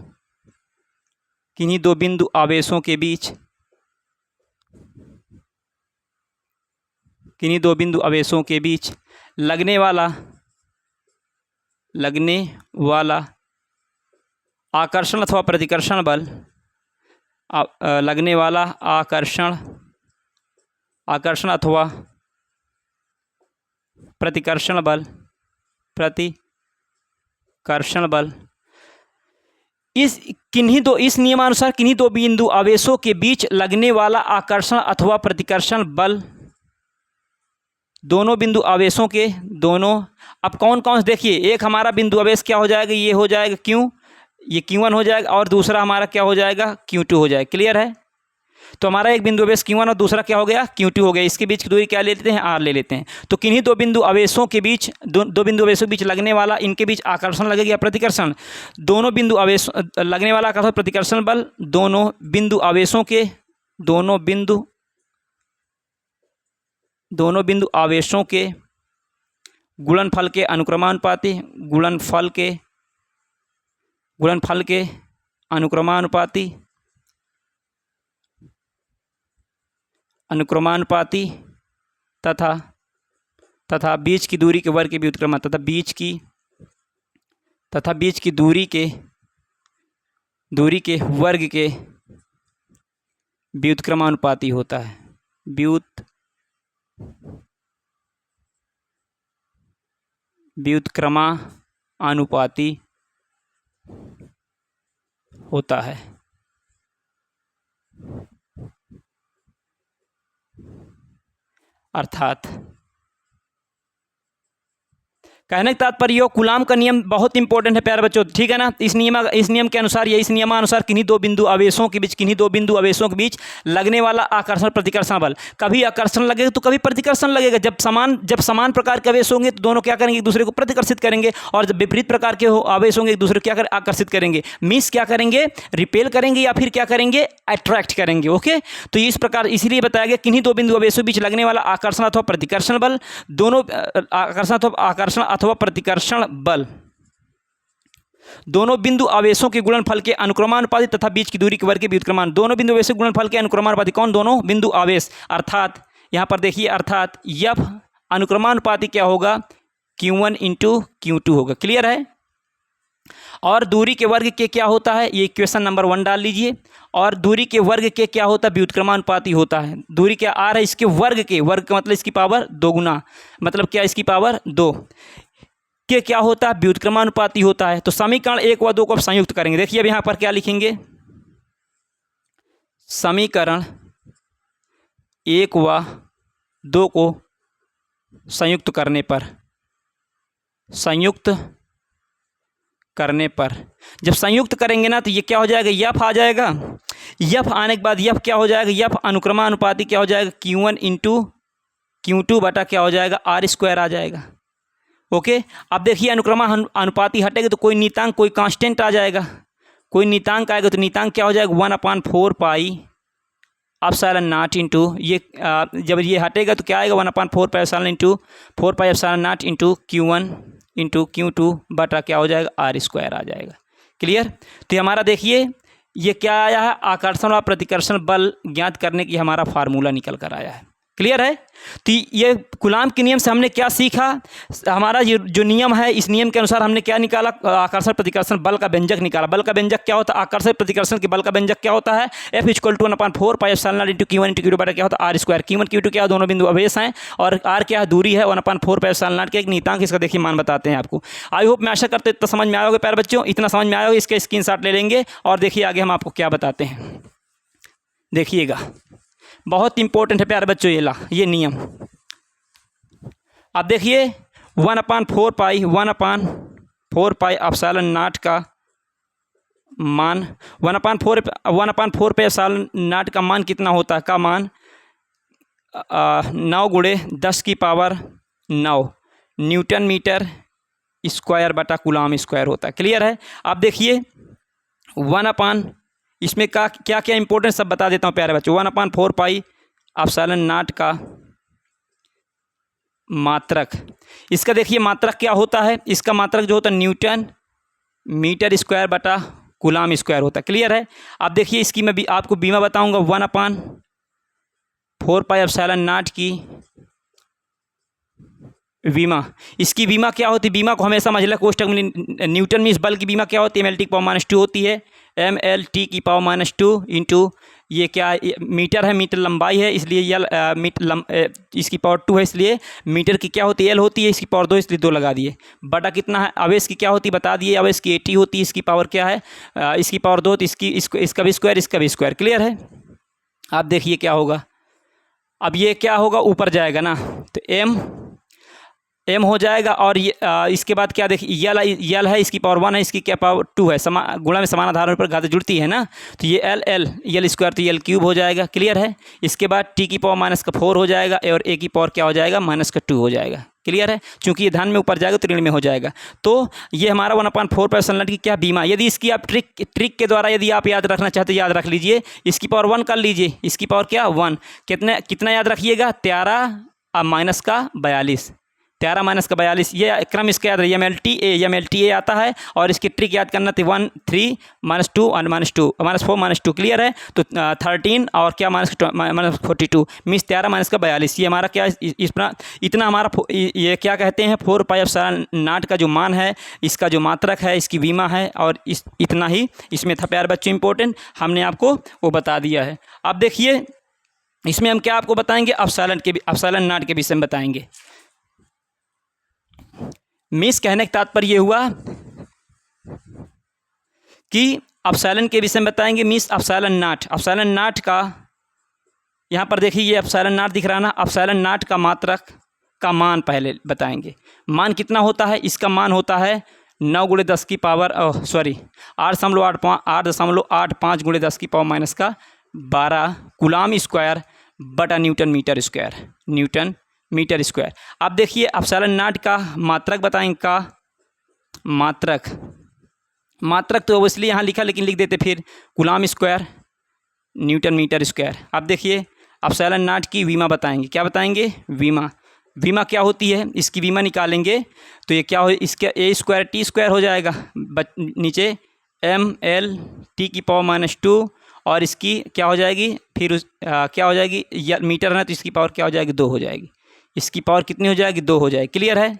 Speaker 1: बिंदु आवेशों के बीच लगने वाला आकर्षण अथवा प्रतिकर्षण बल आकर्षण अथवा प्रतिकर्षण बल इस नियमानुसार किन्हीं दो बिंदु आवेशों के बीच लगने वाला आकर्षण अथवा प्रतिकर्षण बल दोनों बिंदु आवेशों के दोनों, अब कौन कौन से देखिए, एक हमारा बिंदु आवेश क्या हो जाएगा, ये हो जाएगा ये Q1 हो जाएगा, और दूसरा हमारा क्या हो जाएगा Q2 हो जाएगा, क्लियर है। तो हमारा एक बिंदु आवेश Q1 और दूसरा क्या हो गया Q2 हो गया। इसके बीच की दूरी क्या ले लेते हैं, R ले लेते हैं। तो किन्हीं दो बिंदु आवेशों के बीच दो बिंदु आवेशों के बीच लगने वाला, इनके बीच आकर्षण लगेगा या प्रतिकर्षण, दोनों बिंदु आवेश लगने वाला आकर्षण प्रतिकर्षण बल दोनों बिंदु आवेशों के गुणनफल के अनुक्रमानुपाती तथा बीच की दूरी के वर्ग के व्युत्क्रम तथा बीच की दूरी के वर्ग के व्युत्क्रमानुपाती होता है। व्युत्क्रमानुपाती होता है। अर्थात कहने का तात्पर्य कूलाम का नियम बहुत इंपॉर्टेंट है प्यारे बच्चों, ठीक है ना। इस नियम के अनुसार या इस नियमानुसार किन्हीं दो बिंदु आवेशों के बीच लगने वाला आकर्षण प्रतिकर्षण बल, कभी आकर्षण लगेगा तो कभी प्रतिकर्षण लगेगा। जब समान प्रकार के आवेश होंगे तो दोनों क्या करेंगे, एक दूसरे को प्रतिकर्षित करेंगे, और जब विपरीत प्रकार के आवेश होंगे एक दूसरे को क्या आकर्षित करेंगे, मीन्स क्या करेंगे, रिपेल करेंगे या फिर क्या करेंगे, अट्रैक्ट करेंगे। ओके, तो इस प्रकार इसीलिए बताया गया किन्हीं दो बिंदु आवेशों के बीच लगने वाला आकर्षण अथवा प्रतिकर्षण बल, दोनों आकर्षण अथवा प्रतिकर्षण बल दोनों बिंदु आवेशों के गुणनफल के अनुक्रमानुपाती तथा बीच की दूरी के वर्ग के व्युत्क्रमान, दोनों बिंदु आवेशों के गुणनफल के अनुक्रमानुपाती, कौन, दोनों बिंदु आवेश। अर्थात यहां पर देखिए, अर्थात F अनुक्रमानुपाती क्या होगा, Q1 × Q2 होगा। क्लियर है। और दूरी के वर्ग के क्या होता है, ये इक्वेशन नंबर 1 डाल लीजिए। और दूरी के वर्ग के क्या होता है, व्युत्क्रमानुपाती होता है। दूरी क्या आ रहा है, इसके वर्ग का मतलब इसकी पावर 2 गुना, मतलब क्या, इसकी पावर 2 के क्या होता है, व्युत्क्रमानुपाती होता है। तो समीकरण 1 व 2 को आप संयुक्त करेंगे। देखिए अब यहाँ पर क्या लिखेंगे, समीकरण 1 व 2 को संयुक्त करने पर जब संयुक्त करेंगे ना तो ये क्या हो जाएगा, यफ आ जाएगा। यफ आने के बाद यफ क्या हो जाएगा, यफ अनुक्रमानुपाती क्या हो जाएगा, Q1 × Q2 बटा क्या हो जाएगा, R² आ जाएगा। ओके, अब देखिए अनुक्रमानुपाती हटेगा तो कोई नीतांक, कोई कांस्टेंट आ जाएगा, कोई नीतांक आएगा तो नीतांक क्या हो जाएगा, 1/4 पाई एप्सिलॉन नॉट इंटू ये, जब ये हटेगा तो क्या आएगा, 1/4 pi epsilon into 4 pi epsilon not into Q1 × Q2 बटा क्या हो जाएगा, R² आ जाएगा। क्लियर। तो हमारा देखिए ये क्या आया है, आकर्षण और प्रतिकर्षण बल ज्ञात करने की हमारा फार्मूला निकल कर आया है। क्लियर है। तो ये कूलाम के नियम से हमने क्या सीखा, हमारा ये जो नियम है, इस नियम के अनुसार हमने क्या निकाला, आकर्षण प्रतिकर्षण बल का व्यंजक निकाला। बल का व्यंजक क्या होता है, आकर्षण प्रतिकर्षण के बल का व्यंजक क्या होता है, F = 1/4 pi epsilon not into Q1 × Q2 बटा क्या होता है, R²। Q1 Q2 क्या, दोनों बिंदु आवेश हैं, और R क्या है, दूरी है, 1/4 पाई एप्सिलॉन नॉट का एक नीतांक, इसका देखिए मान बताते हैं आपको। आई होप मैं आशा करते इतना समझ में आया होगा प्यारे बच्चों, इतना समझ में आया होगा, इसके स्क्रीनशॉट ले लेंगे और देखिए आगे हम आपको क्या बताते हैं। देखिएगा बहुत इंपॉर्टेंट है प्यारे बच्चों ये नियम। अब देखिए 1/4 पाई एप्सिलॉन नॉट का मान 1/4 पाई एप्सिलॉन नॉट का मान कितना होता है, का मान 9 × 10⁻9 न्यूटन मीटर स्क्वायर बटा कूलाम स्क्वायर होता है। क्लियर है। अब देखिए इसमें का क्या क्या इंपॉर्टेंट सब बता देता हूँ प्यारे बच्चों। 1/4 पाई एप्सिलॉन नॉट का मात्रक, इसका देखिए मात्रक क्या होता है, इसका मात्रक जो होता है न्यूटन मीटर स्क्वायर बटा कूलाम स्क्वायर होता है। क्लियर है। अब देखिए इसकी मैं भी आपको बीमा बताऊंगा, 1/4 पाई एप्सिलॉन नॉट की बीमा, इसकी बीमा क्या होती है, बीमा को हमेशा महिला कोष्टक में न्यूटन मीन्स बल की बीमा क्या होती है, ML/2 होती है, ML/2 इंटू ये क्या मीटर है, मीटर लंबाई है इसलिए इसकी पावर 2 है, इसलिए मीटर की क्या होती है, L होती है, इसकी पावर 2 इसलिए 2 लगा दिए, बटा कितना है, आवेश की क्या होती है बता दिए, आवेश की 80 होती है, इसकी पावर क्या है, इसकी पावर 2, तो इसका भी स्क्वायर, इसका भी स्क्वायर। क्लियर है। आप देखिए क्या होगा, अब ये क्या होगा, ऊपर जाएगा ना, तो M एम हो जाएगा। और ये इसके बाद क्या देखिए, यल है, इसकी पावर 1 है, इसकी क्या पावर 2 है। गुणा में समान आधारों पर घात जुड़ती है ना, तो ये यल स्क्वायर तो यल क्यूब हो जाएगा। क्लियर है। इसके बाद टी की पावर -4 हो जाएगा और ए की पावर क्या हो जाएगा, -2 हो जाएगा। क्लियर है। चूंकि ये धन में ऊपर जाएगा तो ऋण में हो जाएगा। तो ये हमारा 1/4 की क्या बीमा। यदि इसकी आप ट्रिक के द्वारा यदि आप याद रखना चाहते याद रख लीजिए। इसकी पावर 1 कर लीजिए, इसकी पावर क्या 1, कितना याद रखिएगा 13 माइनस का 42, 13 माइनस का 42। ये क्रम इसका याद रहिए, MLTA आता है। और इसकी ट्रिक याद करना थी 1 3 -2 और -2 -4 -2। क्लियर है। तो 13 और क्या -42 मीन्स 13 माइनस का 42। ये हमारा क्या इतना हमारा ये क्या कहते हैं 4πε0 का जो मान है, इसका जो मात्रक है, इसकी बीमा है। और इतना ही इसमें था प्यारे बच्चों इंपॉर्टेंट, हमने आपको वो बता दिया है। अब देखिए इसमें हम क्या आपको बताएंगे, अपसाइलन नॉट के विषय में बताएंगे। मिस कहने का तात्पर्य ये हुआ कि अपसाइलन के विषय में बताएंगे। मिस अपसाइलन नॉट का यहाँ पर देखिए, ये अपसाइलन नॉट दिख रहा है ना, अपसाइलन नॉट का मात्रक का मान पहले बताएंगे। मान कितना होता है, इसका मान होता है 9 × 10 की पावर 8.85 × 10 की पावर -12 कूलम स्क्वायर बटा न्यूटन मीटर स्क्वायर। अब देखिए अपसाइलन नॉट का मात्रक बताएंगे, का मात्रक तो ऑब्वियसली यहाँ लिखा, लेकिन लिख देते फिर coulomb square newton metre square. अब देखिए अपसाइलन नॉट की विमा बताएंगे। क्या बताएंगे, विमा क्या होती है, इसकी विमा निकालेंगे तो ये क्या हो, इसका A² T² हो जाएगा, नीचे ML T की पावर -2 और इसकी क्या हो जाएगी फिर क्या हो जाएगी, मीटर है ना, तो इसकी पावर क्या हो जाएगी 2 हो जाएगी। इसकी पावर कितनी हो जाएगी 2 हो जाएगी। क्लियर है।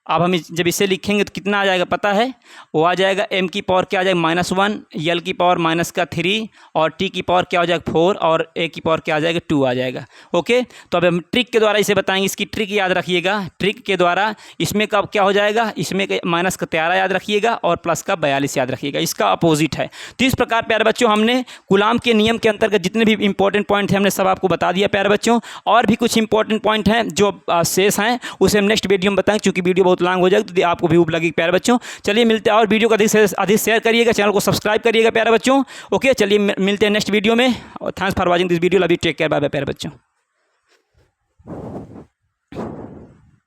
Speaker 1: अब हम जब इसे लिखेंगे तो कितना आ जाएगा पता है, वो आ जाएगा m की पावर क्या आ जाएगा -1, l की पावर -3 और t की पावर क्या हो जाएगा 4 और a की पावर क्या आ जाएगा 2 आ जाएगा। ओके, तो अब हम ट्रिक के द्वारा इसे बताएंगे। इसकी ट्रिक याद रखिएगा। ट्रिक के द्वारा इसमें कब क्या हो जाएगा, इसमें -13 याद रखिएगा और +42 याद रखिएगा, इसका अपोजिट है। तो इस प्रकार प्यारे बच्चों हमने कूलम के नियम के अंतर्गत जितने भी इंपॉर्टेंट पॉइंट हैं हमने सब आपको बता दिया प्यारे बच्चों। और भी कुछ इंपॉर्टेंट पॉइंट हैं जो शेष हैं उसे हम नेक्स्ट वीडियो में बताएंगे, क्योंकि वीडियो बहुत लॉन्ग हो जाएगा तो आपको भी भूख लगी प्यारे बच्चों। चलिए मिलते हैं, और वीडियो को अधिक से अधिक शेयर करिएगा, चैनल को सब्सक्राइब करिएगा प्यारे बच्चों। ओके, चलिए मिलते हैं नेक्स्ट वीडियो में। Thanks for watching this video. Love you, take care, bye bye प्यारे बच्चों।